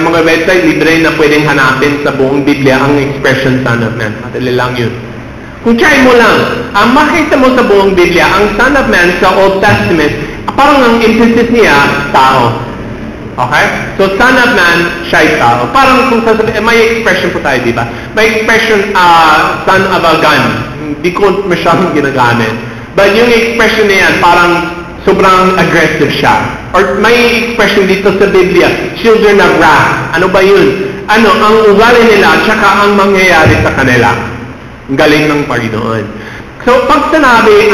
mga website libre na pwedeng hanapin sa buong Biblia ang expression son of man. Madali lang yun. Kung try mo lang, ang makita mo sa buong Biblia, ang son of man sa Old Testament, parang ang emphasis niya, tao. Okay? So, son of man, siya'y tao. Parang kung sasabihin, may expression po tayo, di ba? May expression, son of a gun. Hindi ko masyadong ginagamit. But yung expression niya, parang sobrang aggressive siya. Or may expression dito sa Biblia, children of wrath. Ano ba yun? Ang ugali nila, tsaka ang mangyayari sa kanila. Ang galing ng Panginoon. So, pag sinabi,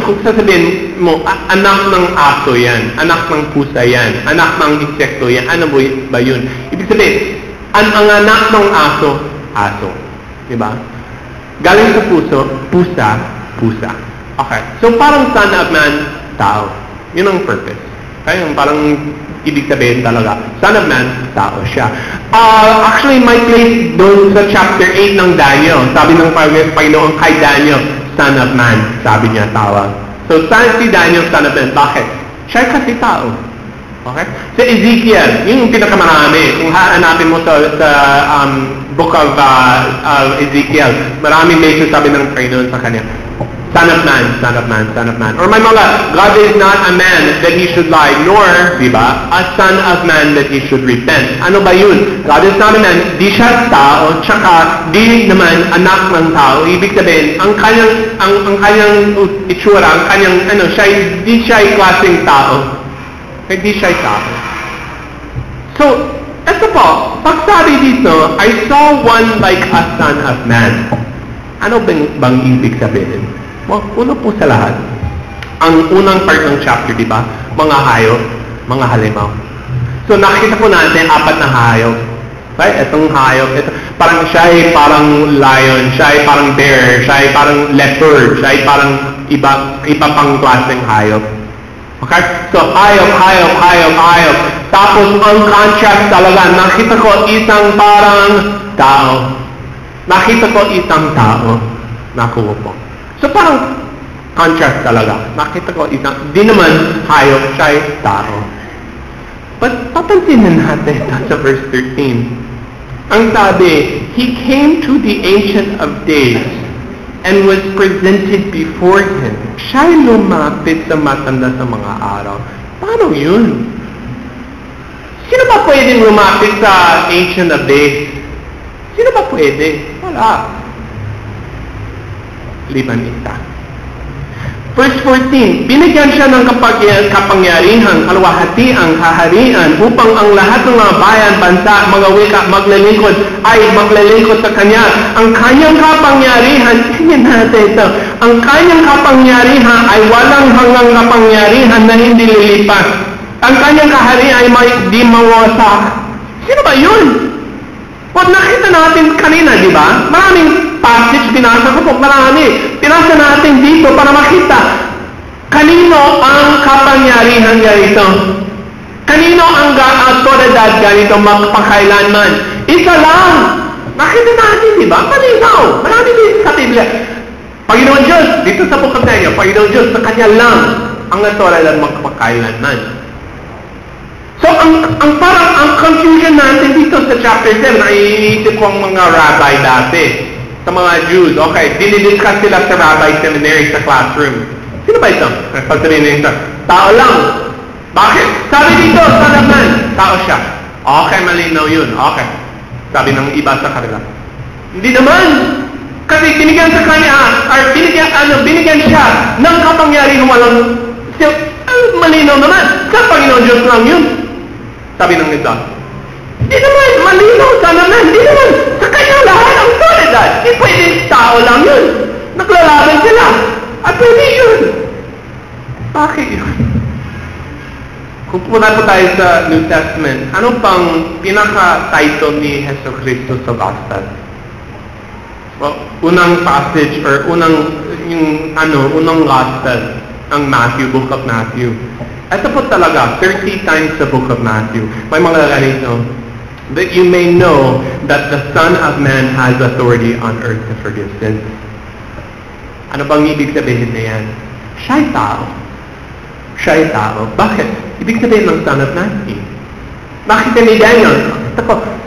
kung sasabihin mo, anak ng aso yan, anak ng pusa yan, anak ng insekto yan, ano ba yun? Ibig sabihin, ang anak ng aso. Diba? Galing sa pusa. Okay. So, parang son of man, tao. Yun ang purpose. Kaya parang ibig sabihin talaga, son of man, tao siya. Actually, my place doon sa chapter 8 ng Daniel, sabi ng Panginoon kay Daniel, son of man, sabi niya, tawag. So, si Daniel, son of man. Bakit? Siya kasi tao. Okay? Sa Ezekiel, yung pinakamarami, kung haanapin mo sa book of Ezekiel, maraming may sabi ng Panginoon sa kanya, son of man. Or may mga, God is not a man that he should lie, nor, di ba, a son of man that he should repent. Ano ba yun? God is not a man, di siya tao, tsaka di naman anak ng tao. Ibig sabihin, ang kanyang itsura, ang kanyang, di siya klaseng tao. Hindi siya tao. So, ito po, pagsabi dito, I saw one like a son of man. Ano bang ibig sabihin? Well, uno po sa lahat. Ang unang part ng chapter, di ba? Mga hayop, mga halimaw. So, nakita po natin 4 na hayop. Right? Itong hayop, parang siya ay parang lion, siya ay parang bear, siya ay parang leopard, siya ay parang iba pang klaseng hayop. Okay? So, hayop. Tapos, ang contrast talaga, nakita ko isang parang tao. Nakuha po. So, parang contrast talaga. Nakita ko di naman hayop, siya ay tao. But, papansinin natin sa verse 13. Ang sabi, He came to the Ancient of Days and was presented before Him. Siya'y lumapit sa matanda sa mga araw. Paano yun? Sino ba pwedeng lumapit sa Ancient of Days? Sino ba pwede? Wala. Liban isa. Verse 14, binigyan siya ng kapangyarihan, kalwahatian, kaharian, upang ang lahat ng mga bayan, bansa, mga wika, maglilingkod sa Kanya. Ang Kanyang kapangyarihan, tingnan natin ito, ang Kanyang kapangyarihan ay walang hanggang kapangyarihan na hindi lilipas. Ang Kanyang kaharian ay di mawasak. Sino ba yun? Pag nakita natin kanina, di ba? Maraming passage, binasa ko po, marami. Pinasa natin dito para makita kanino ang kapangyarihan ganito. Kanino ang autoridad ganito magpakailanman. Isa lang. Nakita natin, di ba? Malinaw. Marami din sa Biblia. Panginoon Diyos, dito sa Book of Daniel, Panginoon Diyos, sa Kanya lang ang autoridad magpakailanman. So, ang confusion natin dito sa chapter 7, naiisip ko ang mga rabbi dati, sa mga Jews. Okay, dinidiscuss sila sa rabbi seminary sa classroom. Sino ba ito? Pagsabihin nito, tao lang. Bakit? Sabi dito, son of man, tao siya. Okay, malinaw yun. Okay. Sabi ng iba sa kanila. Hindi naman. Kasi binigyan sa kanya, or binigyan siya ng kapangyarihan walang, malinaw naman. Sa Panginoon Diyos lang yun. Sabi ng isa, hindi naman, malinaw, sana naman, hindi naman, sa kanya lahat ang autoridad. Hindi pwede tao lang yun. Naglalaban sila. At pwede yun. Bakit yun? Kung pumunta po tayo sa New Testament, ano pang pinaka-title ni Jesu Cristo sa Gospel? Well, unang passage or unang Gospel, ang Matthew, Book of Matthew. Ito po talaga, 30 times sa Book of Matthew. May mga ganito, that you may know that the Son of Man has authority on earth to forgive sins. Ano bang ibig sabihin na yan? Siya'y tao. Siya'y tao. Bakit? Ibig sabihin ng Son of Man. Nakita ni Daniel.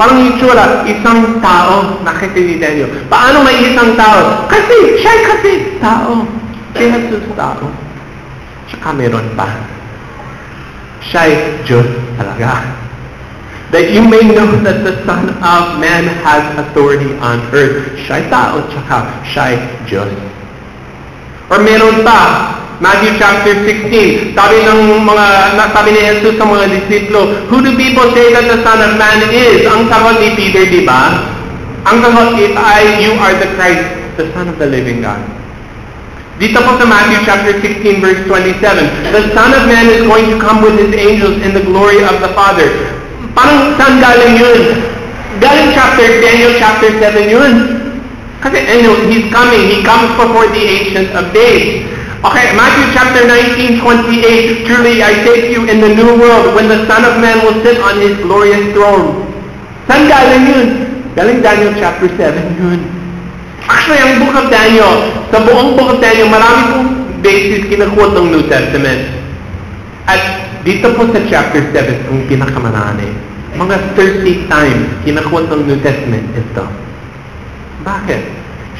Parang itsura, isang tao. Nakita ni Daniel. Paano may isang tao? Siya'y tao. Si Jesus tao. Tsaka meron pa. Siya'y Diyos talaga. That you may know that the Son of Man has authority on earth. Siya'y tao, tsaka siya'y Diyos. Or meron pa, Matthew chapter 16, sabi ni Jesus sa mga disipulo, who do people say that the Son of Man is? Ang sagot ni Peter, di ba? Ang sagot ay, you are the Christ, the Son of the living God. Dito po sa Matthew chapter 16 verse 27, the Son of Man is going to come with His angels in the glory of the Father. Parang saan galing yun? Galing Daniel chapter 7 yun. Kasi He's coming. He comes before the Ancient of Days. Okay, Matthew chapter 19:28, truly I say to you, in the new world, when the Son of Man will sit on His glorious throne. Saan galing yun? Galing Daniel chapter 7 yun. Actually, ang Book of Daniel, sa buong Book of Daniel, marami pong basis kinakuha ng New Testament. At dito po sa chapter 7, kung pinakamarami, mga 30 times kinakuha ng New Testament ito. Bakit?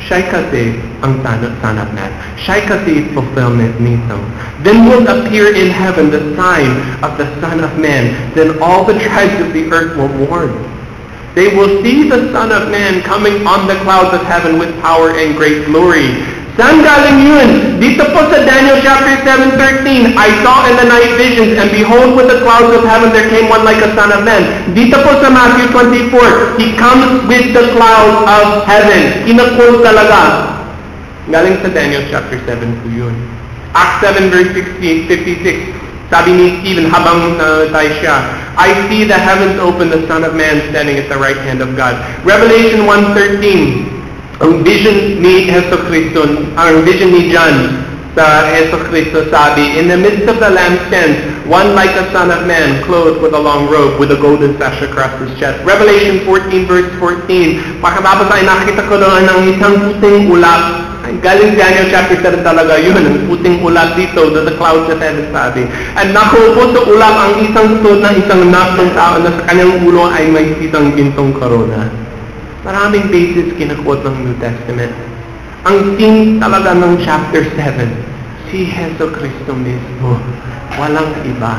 Siya'y kasi ang Son of Man. Siya'y kasi fulfillment nito. Then will appear in heaven the sign of the Son of Man. Then all the tribes of the earth will mourn. They will see the Son of Man coming on the clouds of heaven with power and great glory. Saan galing yun? Dito po sa Daniel chapter 7:13, I saw in the night visions, and behold, with the clouds of heaven there came one like a Son of Man. Dito po sa Matthew 24, He comes with the clouds of heaven. Inaquote talaga. Galing sa Daniel chapter 7 po yun. Acts 7 verse 56, Sabi ni Stephen, habang tayo siya, I see the heavens open, the Son of Man standing at the right hand of God. Revelation 1:13, ang vision ni Jesucristo, ang vision ni John sa Jesucristo, sabi, in the midst of the lampstands, one like a Son of Man, clothed with a long robe, with a golden sash across his chest. Revelation 14 verse 14, pagkatapos ay nakita ko doon ng isang puting ulap. Galing Daniel chapter 7 talaga yun, ang puting ulap dito, the clouds of heaven, sabi. At nakaupo sa ulap ang isang suot ng isang nasong tao na sa kanyang ulo ay may isang gintong korona. Maraming basis kinaquote ng New Testament. Ang theme talaga ng chapter 7, si Jesucristo mismo, walang iba.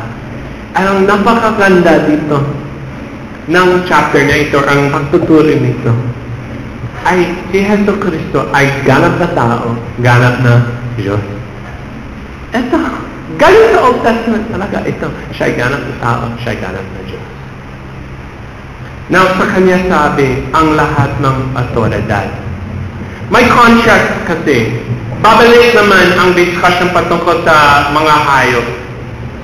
Ang napakaganda dito ng chapter na ito, ang pagtutuloy nito, ay si Jesucristo ay ganap na tao, ganap na Diyos. Ito, galing sa Old Testament talaga ito. Siya ay ganap na tao, siya ay ganap na Diyos. Now, sa kanya sabi, ang lahat ng autoridad. May contrast kasi. Babalik naman ang discussion patungkol sa mga hayop.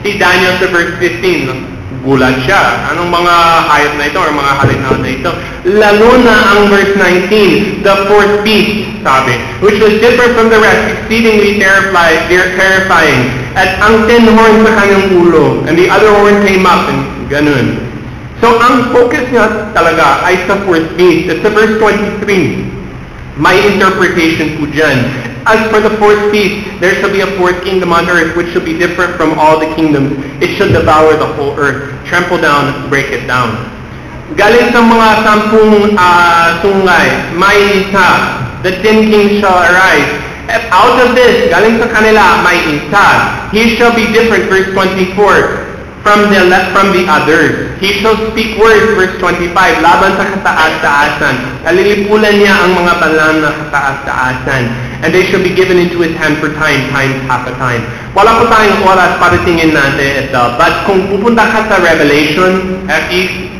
Si Daniel sa verse 15, gulat siya. Anong mga hayop na ito or mga halinaw na ito? Lalo na ang verse 19, the fourth beast, sabi, which was different from the rest, exceedingly terrifying. At ang 10 horns sa kanyang ulo, and the other horn came up, and ganun. So ang focus niya talaga ay sa fourth beast. It's sa verse 23. My interpretation po dyan. As for the fourth beast, there shall be a fourth kingdom on earth, which shall be different from all the kingdoms. It shall devour the whole earth, trample down, break it down. Galing sa mga 10 sungay, may isa, the 10 kings shall arise. Out of this, galing sa kanila, may isa. He shall be different, verse 24. From the others. He shall speak words, verse 25, laban sa kataas-taasan. Alilipulan niya ang mga banal na kataas-taasan. And they shall be given into his hand for times half a time. Wala po tayong oras para tingin natin ito. But kung pupunta ka sa Revelation, at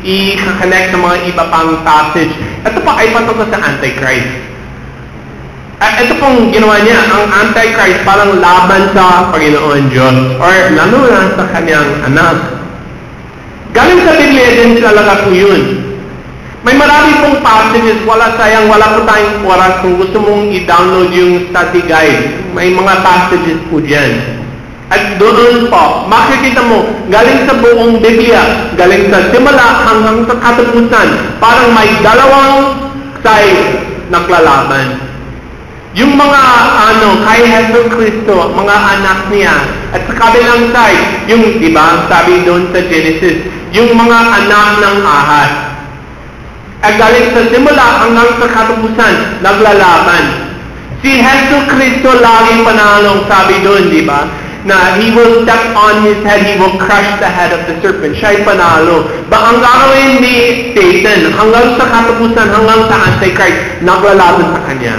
i-connect sa mga iba pang passage, ito pa ay patungkol sa Antichrist. Ito pong ginawa niya, ang Antichrist parang laban sa Panginoon Diyos or lalo na sa kanyang anak. Galing sa Biblia din talaga po yun. May marami pong passages, wala po tayong oras kung gusto mong i-download yung study guide. May mga passages po dyan. At doon po, makikita mo, galing sa buong Biblia, galing sa simula hanggang sa katapusan, parang may dalawang side naglalaban. Yung mga kay Jesucristo, mga anak niya, at sa kabilang side, yung, di ba, sabi doon sa Genesis, yung mga anak ng ahas. At galing sa simula hanggang sa katapusan, naglalaban. Si Jesucristo laging panalong, sabi doon, di ba, na he will step on his head, he will crush the head of the serpent. Siya'y panalo. Ba ang gagawin ni Satan, hanggang sa katapusan, hanggang sa Antichrist, naglalaban sa kanya.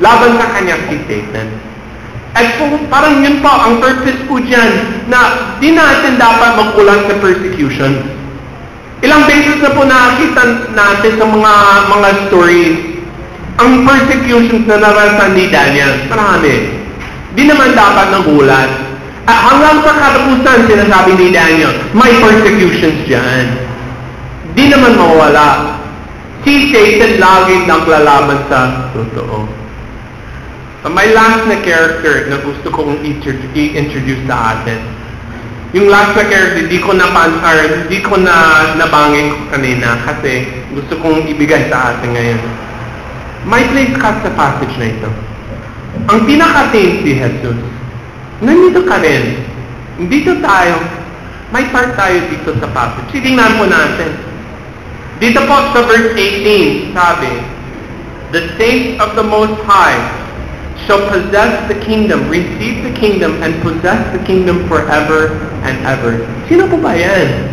Laban sa kanya si Satan. At parang yun po, ang purpose po dyan, na di natin dapat magkulang sa persecution. Ilang beses na po nakakita natin sa mga stories, ang persecutions na narasan ni Daniel, marami. Di naman dapat nagulat. At hanggang sa katapusan, sinasabi ni Daniel, may persecutions dyan. Di naman mawala. Si Satan laging naglalaban sa totoo. May last na character na gusto kong i-introduce sa atin. Yung last na character, di ko nabangin kanina kasi gusto kong ibigay sa atin ngayon. May place ka sa passage na ito. Ang pinaka-tame si Jesus. Nandito ka rin. Dito tayo. May part tayo dito sa passage. Tingnan po natin. Dito po sa verse 18, sabi, the saints of the Most High shall possess the kingdom, receive the kingdom, and possess the kingdom forever and ever. Sino po ba yan?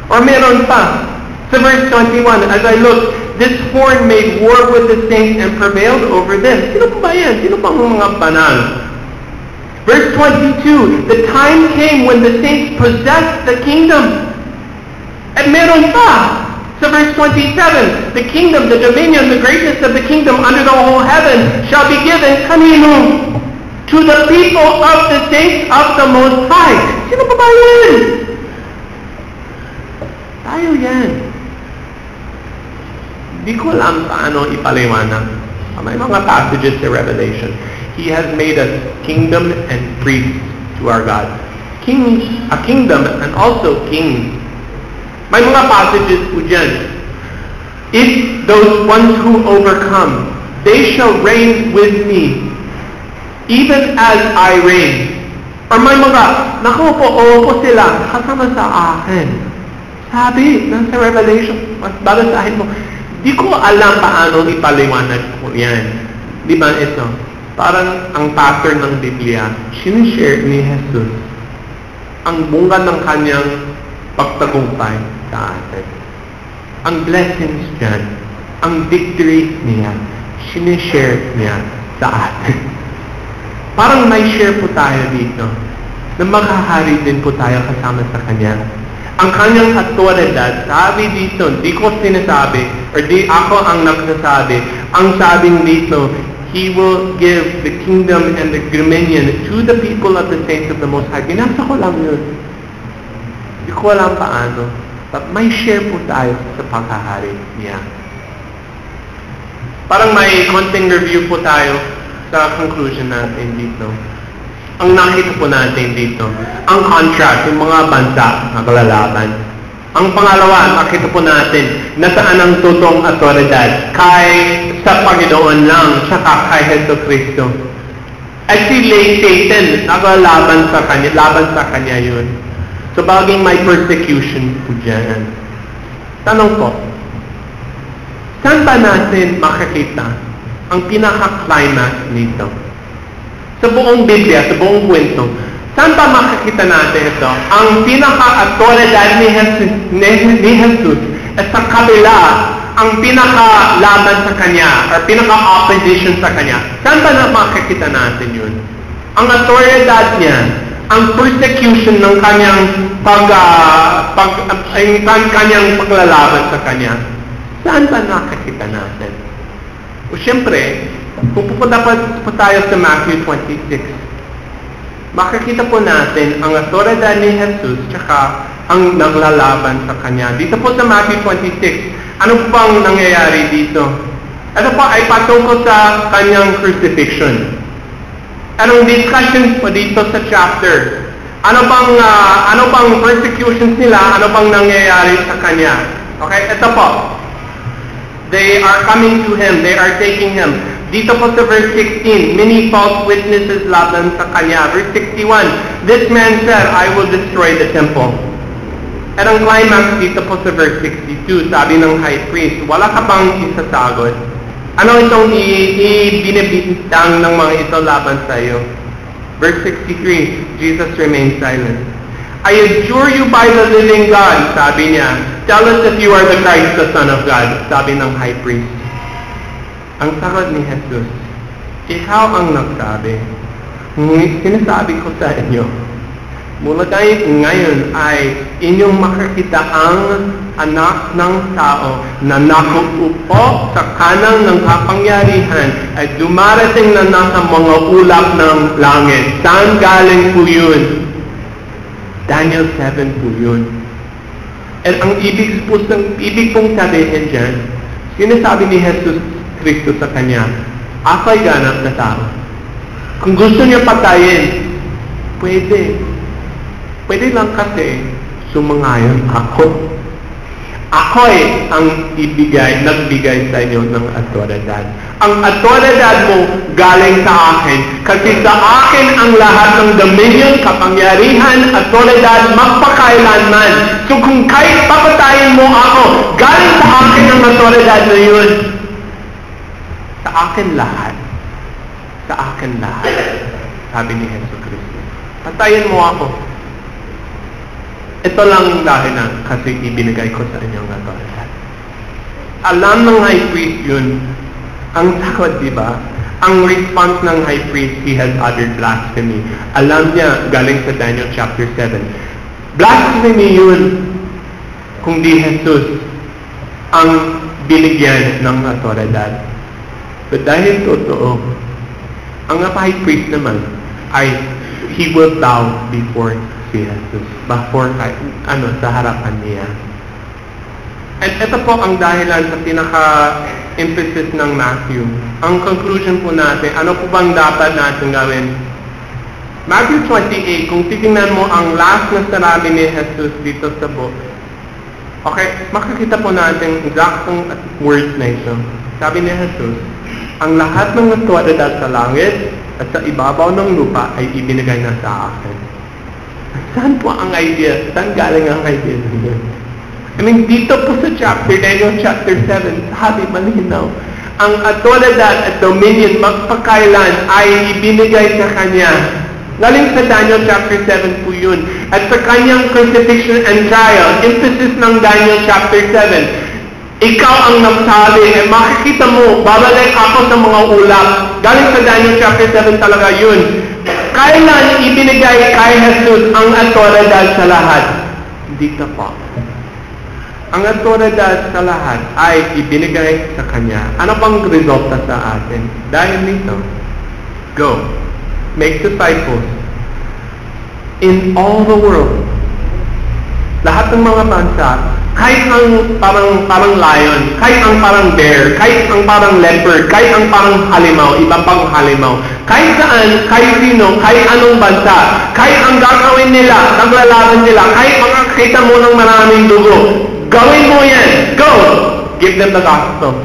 Or meron pa. Sa verse 21, as I looked, this horn made war with the saints and prevailed over them. Sino po ba yan? Sino pang mga banal? Verse 22, the time came when the saints possessed the kingdom. At meron pa. So verse 27, the kingdom, the dominion, the greatness of the kingdom under the whole heaven shall be given, kanino? to the people of the saints of the Most High. Sino pa ba yan? Tayo yan. Di ko alam paano ipaliwanag. May mga passages sa Revelation. He has made us kingdom and priests to our God. A kingdom and also kings. May mga passages po dyan. If those ones who overcome, they shall reign with me, even as I reign. Or may mga, nakaupo sila, kasama sa akin. Sabi, nasa Revelation, mas babasahin mo, di ko alam paano ipaliwanag ko yan. Di ba ito? Parang ang pattern ng Biblia, sinishare ni Jesus ang bunga ng kanyang pagtagumpay sa atin. Ang blessings dyan, ang victory niya, sinishare niya sa atin. Parang may share po tayo dito na makahari din po tayo kasama sa kanya. Ang kanyang autoridad, sabi dito, di ko sinasabi, or di ako ang nagsasabi, ang sabing dito, He will give the kingdom and the dominion to the people of the saints of the Most High. Binasa ko lang yun. Di ko alam paano. But may share po tayo sa pagkahari niya. Parang may konting review po tayo sa conclusion natin dito. Ang nakita po natin dito, ang contrast, yung mga bansa na kalalaban. Ang pangalawa, nakita po natin na saan ang totoong autoridad sa Panginoon lang, saka kay Heso Kristo. At si Satan, nakalaban sa kanya, laban sa kanya yun. So baging may persecution po dyan. Tanong ko, saan ba natin makakita ang pinaka-climax nito? Sa buong Biblia, sa buong kwento, saan ba makikita natin ito? Ang pinaka-autoridad ni Jesus at sa kabila, ang pinaka-laban sa Kanya, or pinaka-opposition sa Kanya. Saan ba na makikita natin yun? Ang autoridad niya, ang persecution ng Kanyang kanyang paglalaban sa Kanya. Saan ba nakikita natin? O siyempre, kung pupunta po tayo sa Matthew 26, makikita po natin ang autoridad ni Jesus tsaka ang naglalaban sa Kanya. Dito po sa Matthew 26, ano po bang nangyayari dito? Ito po ay patungkol sa Kanyang crucifixion. Anong discussion po dito sa chapter? Ano bang persecutions nila? Ano bang nangyayari sa Kanya? Okay, ito po. They are coming to Him. They are taking Him. Dito po sa verse 16, many false witnesses laban sa Kanya. Verse 61, this man said, I will destroy the temple. At ang climax dito po sa verse 62, sabi ng high priest, wala ka bang isasagot? Ano itong binibintang ng mga ito laban sa iyo? Verse 63, Jesus remained silent. I adjure you by the living God, sabi niya, tell us if you are the Christ, the Son of God, sabi ng high priest. Ang sagot ni Jesus, ikaw ang nagsabi. Sinasabi ko sa inyo, mula tayo ngayon ay inyong makikita ang anak ng tao na nakuupo sa kanan ng kapangyarihan at dumarating na nasa mga ulap ng langit. Saan galing po yun? Daniel 7 po yun. At ang ibig pong sabihin dyan, sinasabi ni Jesus Kristo sa Kanya, ako'y ganap na tao. Kung gusto niya patayin, pwede. Pwede lang kasi sumangayon ako. Ako'y ang nagbigay sa inyo ng autoridad. Ang autoridad mo galing sa akin. Kasi sa akin ang lahat ng dominion, kapangyarihan, autoridad, magpakailanman. So kung kahit papatayin mo ako, galing sa akin ang autoridad na yun. Sa akin lahat. Sa akin lahat. Sabi ni Heso Kristo. Patayin mo ako. Ito lang dahil na kasi ibinigay ko sa inyong autoridad. Alam ng high priest yun. Ang sagot, di ba? Ang response ng high priest, he has uttered blasphemy. Alam niya, galing sa Daniel chapter 7. Blasphemy yun kung di Jesus ang binigyan ng autoridad. But dahil totoo, ang high priest naman, ay he will bow before si Jesus, before sa harapan niya. At ito po ang dahilan sa pinaka-emphasis ng Matthew. Ang conclusion po natin, ano po bang dapat natin gawin? Matthew 28, kung titingnan mo ang last na sinabi ni Jesus dito sa book, okay, makikita po natin exactong words na ito. Sabi ni Jesus, ang lahat ng autoridad sa langit at sa ibabaw ng lupa ay ibinigay na sa akin. Saan po ang idea? Saan galing ang idea niyo? I mean, dito po sa Daniel chapter 7, sabi malinaw, ang autoridad at dominion magpakailan ay ibinigay sa Kanya. Galing sa Daniel chapter 7 po yun. At sa Kanyang crucifixion and trial, emphasis ng Daniel chapter 7, ikaw ang nagsabi, makikita mo, babalik ako sa mga ulap. Galing sa Daniel chapter 7 talaga yun. Kailan ibinigay kay Jesus ang autoridad sa lahat? Dito po. Ang autoridad sa lahat ay ibinigay sa Kanya. Ano bang resulta sa atin? Dahil nito, go, make disciples in all the world. Lahat ng mga bansa, kahit ang parang lion, kahit ang parang bear, kahit ang parang leopard, kahit ang parang halimaw, ibang pang halimaw, kahit saan, kahit sino, kahit anong bansa, kahit ang gagawin nila, naglalaban nila, kahit makakita mo ng maraming dugo, gawin mo yan! Go! Give them the gospel.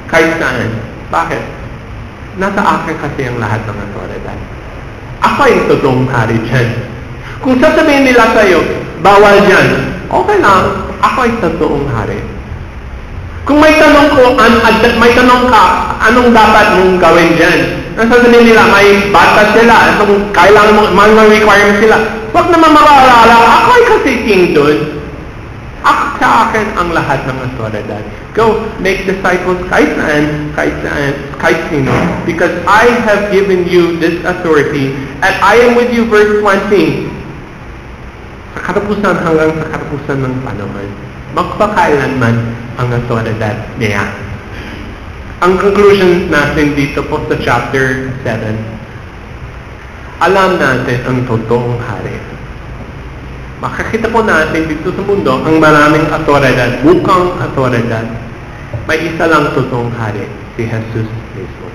Kahit saan. Bakit? Nasa akin kasi ang lahat ng autoridad. Ako yung totoong hari dyan. Kung sasabihin nila sa'yo, bawal dyan, okay lang, ako yung totoong hari. Kung may tanong ka, anong dapat mong gawin dyan? Sasabihin nila, may batas sila, kailangan mo, may requirements sila. Huwag naman mawawala, ako ay kasi king doon. Sa akin ang lahat ng autoridad. Go, make disciples kahit sino. Because I have given you this authority, and I am with you, verse 20. Sa katapusan hanggang sa katapusan ng panahon, magpakailanman ang autoridad niya. Ang conclusion natin dito po sa chapter 7, alam natin ang totoong hari. Makikita po natin dito sa mundo ang maraming autoridad, bukang autoridad. May isa lang totoong hari, si Jesus mismo.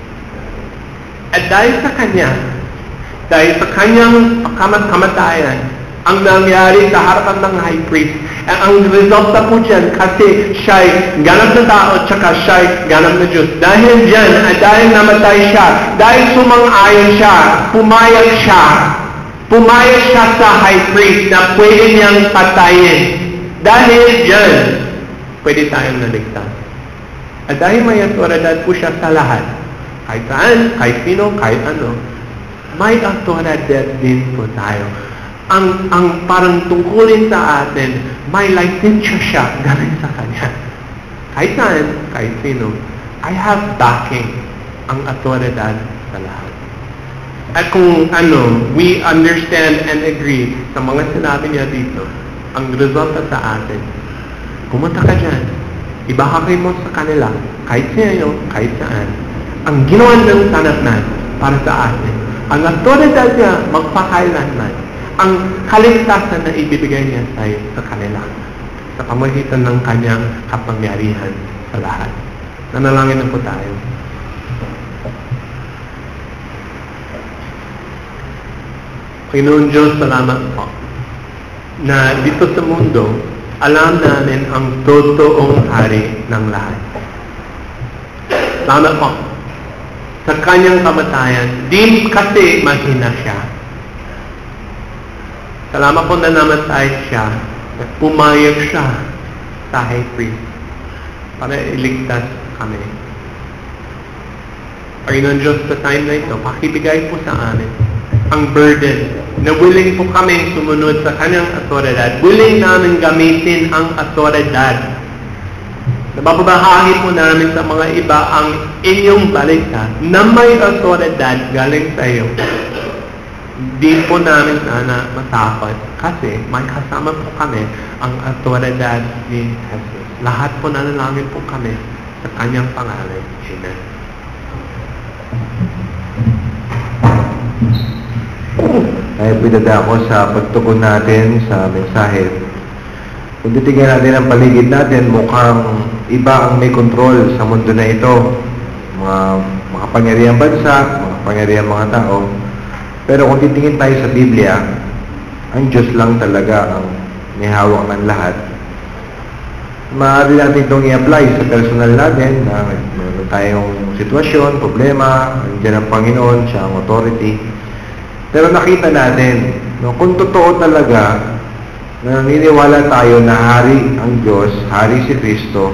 At dahil sa kanyang kamatayan, ang nangyari sa harapan ng high priest, ang resulta po dyan kasi siya'y ganap na tao at saka siya'y ganap na Diyos. Dahil dyan, at dahil namatay siya, dahil sumang-ayon siya, pumayag siya sa high priest na pwede niyang patayin. Dahil dyan, pwede tayong naligtas. At dahil may autoridad po siya sa lahat, kahit saan, kahit sino, kahit ano, may autoridad din po tayo. Ang parang tungkulin sa atin, may licensure siya galing sa Kanya. Kahit saan, kahit sino, I have backing ang autoridad sa lahat. At kung we understand and agree sa mga sinabi niya dito, ang resulta sa atin, pumunta ka dyan, ibahagi mo sa kanila, kahit sino, kahit saan, ang ginawa ng sanatnan para sa atin. Ang autoridad niya, magpakailanman, ang kaligtasan na ibibigay niya sa kanila, sa pamagitan ng kanyang kapangyarihan sa lahat. Nanalangin na po tayo. Panginoon Diyos, salamat po na dito sa mundo, alam namin ang totoong hari ng lahat. Salamat po sa kanyang kamatayan, di kasi mahina siya. Salamat po na namatay siya, at pumayag siya sa high priest para iligtas kami. Panginoon Diyos, sa time na ito, pakibigay po sa amin ang burden na willing po kami sumunod sa kanyang autoridad. Willing namin gamitin ang autoridad. Nababahagi po namin sa mga iba ang inyong balita na may autoridad galing sa iyo. Di po namin sana matakot kasi may kasama po kami ang autoridad ni Jesus. Lahat po nanalangin po kami sa kanyang pangalan. Amen. Ay pinadako sa pagtugon natin sa mensahe. Kung titignan natin ang paligid natin, mukhang iba ang may kontrol sa mundo na ito. Mga makapangyarihang bansa, makapangyarihang mga tao. Pero kung titingin tayo sa Biblia, ang Diyos lang talaga ang may hawak ng lahat. Maaari natin itong i-apply sa personal natin na meron tayong sitwasyon, problema, nandiyan ang Panginoon, siya ang authority. Pero nakita natin, no, kung totoo talaga na naniniwala tayo na hari ang Diyos, hari si Kristo,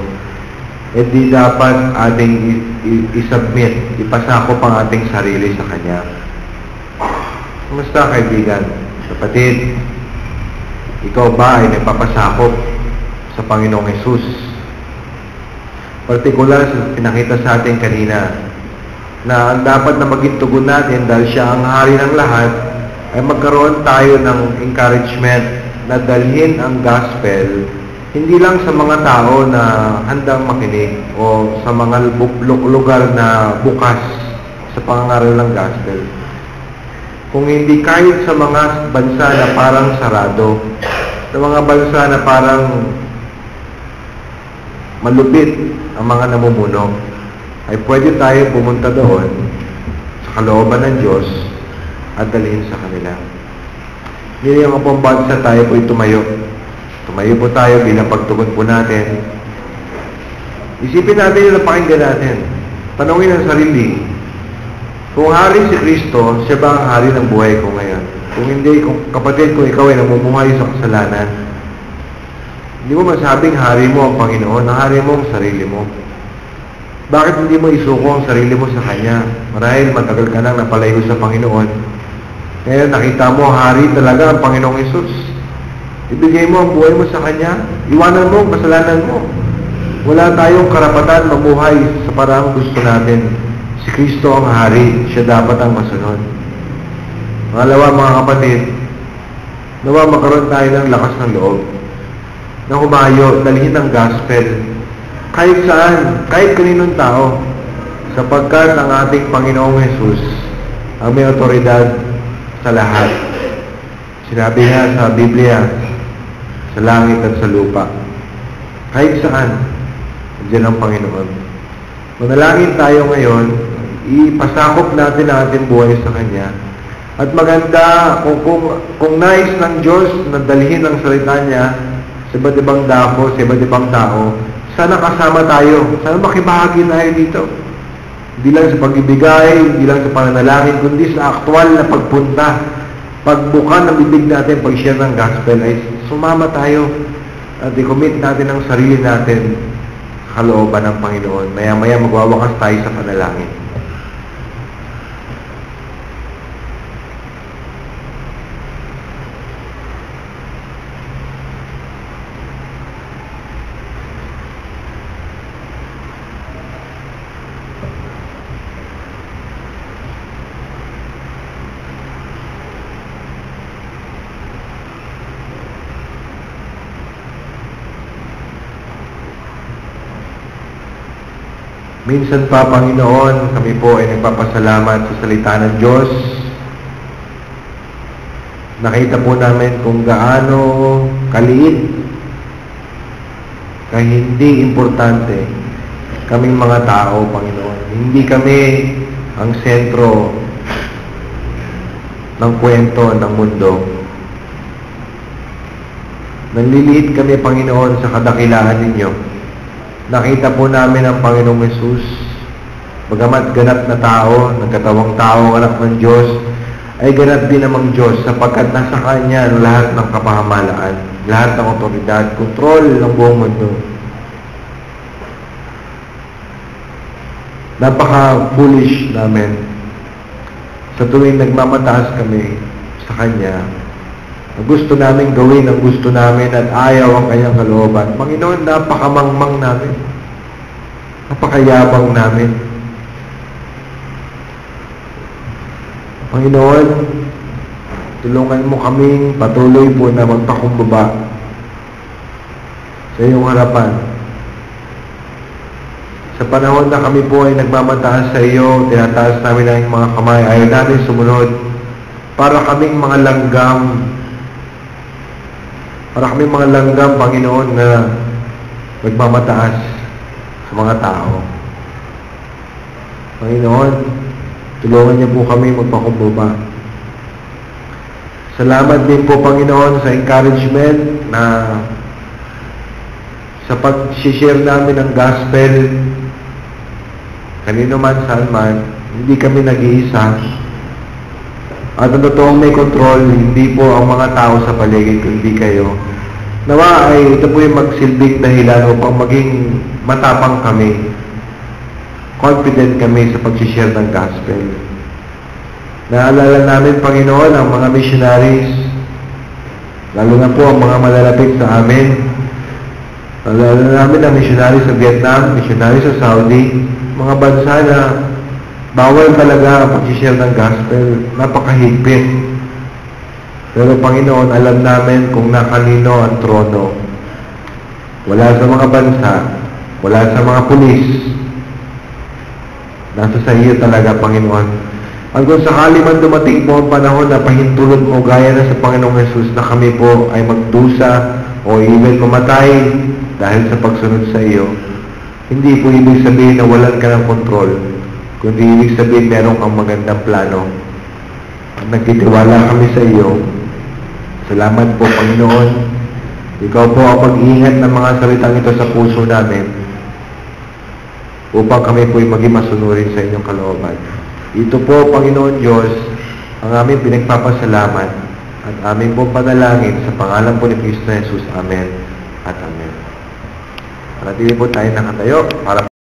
di dapat ating i-submit, ipasakop ang ating sarili sa Kanya. Kumusta kaibigan? Kapatid, ikaw ba ay nagpapasakop sa Panginoong Hesus? Partikular, pinakita sa atin kanina na ang dapat na maging tugon natin dahil siya ang hari ng lahat ay magkaroon tayo ng encouragement na dalhin ang gospel hindi lang sa mga tao na handang makinig o sa mga lugar na bukas sa pangangaral ng gospel. Kung hindi kahit sa mga bansa na parang sarado, sa mga bansa na parang malupit ang mga namumuno, ay pwede tayo pumunta doon sa kalooban ng Diyos at dalhin sa kanila. Hindi yung pong bansa tayo po'y tumayo. Tumayo po tayo bilang pagtugon po natin. Isipin natin yung napakinggan natin. Tanungin ang sarili, kung hari si Kristo, siya ba ang hari ng buhay ko ngayon? Kung hindi, kung kapatid ko, ikaw ay namumuhay sa kasalanan, hindi mo masabing hari mo ang Panginoon, ang hari mo ang sarili mo. Bakit hindi mo isuko ang sarili mo sa Kanya? Marahil matagal ka nang napalayo sa Panginoon. Ngayon nakita mo, hari talaga ang Panginoong Hesus. Ibigay mo ang buhay mo sa Kanya. Iwanan mo ang kasalanan mo. Wala tayong karapatan mamuhay sa parang gusto natin. Si Kristo ang hari. Siya dapat ang masunod. Pangalawa, mga kapatid, nawa magkaroon tayo ng lakas ng loob na humayo, dalhin ang gospel kahit saan, kahit kaninong tao, sapagkat ang ating Panginoong Hesus ang may otoridad sa lahat. Sinabi nga sa Biblia, sa langit at sa lupa, kahit saan, diyan ang Panginoon. Manalangin tayo ngayon, ipasakop natin ang ating buhay sa Kanya. At maganda kung nais ng Diyos na dalhin ang salita niya sa iba't ibang dako, sa iba't ibang tao, sana kasama tayo. Sana makibahagi tayo dito. Hindi lang sa pag-ibigay, hindi lang sa pananalangin, kundi sa aktual na pagpunta. Pagbuka ng bibig natin, pag-share ng gospel, ay sumama tayo at i-commit natin ang sarili natin sa kalooban ng Panginoon. Maya-maya magwawakas tayo sa panalangin. Minsan pa, Panginoon, kami po ay nagpapasalamat sa salita ng Diyos. Nakita po namin kung gaano kaliit, kaya hindi importante kaming mga tao, Panginoon. Hindi kami ang sentro ng kwento ng mundo. Nanliliit kami, Panginoon, sa kadakilaan ninyo. Nakita po namin ang Panginoong Hesus, bagamat ganap na tao, nagkatawang tao ang anak ng Diyos, ay ganap din namang Diyos sapagkat nasa Kanya ang lahat ng kapahamalaan, lahat ng otoridad, kontrol ng buong mundo. Napaka-bullish namin sa tuwing nagmamataas kami sa Kanya. Gusto namin gawin ang gusto namin at ayaw ang Kanyang kalooban. Panginoon, napakamangmang namin. Napakayabang namin. Panginoon, tulungan mo kaming patuloy po na magpakumbaba sa iyong harapan. Sa panahon na kami po ay nagmamataas sa iyo, tinataas namin ang mga kamay, ayaw natin sumunod. para kaming mga langgam. Para kaming mga langgam, Panginoon, na nagmamataas sa mga tao. Panginoon, tulungan niyo po kami magpakumbaba. Salamat din po, Panginoon, sa encouragement na sa pag-share namin ng gospel, kanino man, saan man, hindi kami nag-iisa. At ang totoong may control, hindi po ang mga tao sa paligid, kundi kayo. Nawa ay ito po yung magsilbing dahilan upang maging matapang kami. Confident kami sa pag-share ng gospel. Naalala namin, Panginoon, ang mga missionaries, lalo na po ang mga malalapit sa amin. Naalala namin ang missionaries sa Vietnam, missionaries sa Saudi, mga bansa na bawal talaga ang pag-share ng gospel. Napakahigpit. Pero Panginoon, alam namin kung nakanino ang trono. Wala sa mga bansa, wala sa mga pulis. Nasa sa iyo talaga, Panginoon. At kung sakali man dumating po ang panahon na pahintulot mo gaya na sa Panginoong Jesus na kami po ay magdusa o even mamatay dahil sa pagsunod sa iyo, hindi po ibig sabihin na walan ka ng kontrol, kundi ibig sabihin meron kang magandang plano. At nagtitiwala kami sa iyo. Salamat po, Panginoon. Ikaw po ang mag-iingat ng mga salitang ito sa puso namin upang kami po ay maging masunurin sa inyong kalooban. Ito po, Panginoon Diyos, ang aming pinagpapasalamat at aming po panalangin sa pangalan po ni Kristo Jesus. Amen at Amen. Manatili po tayo nakatayo para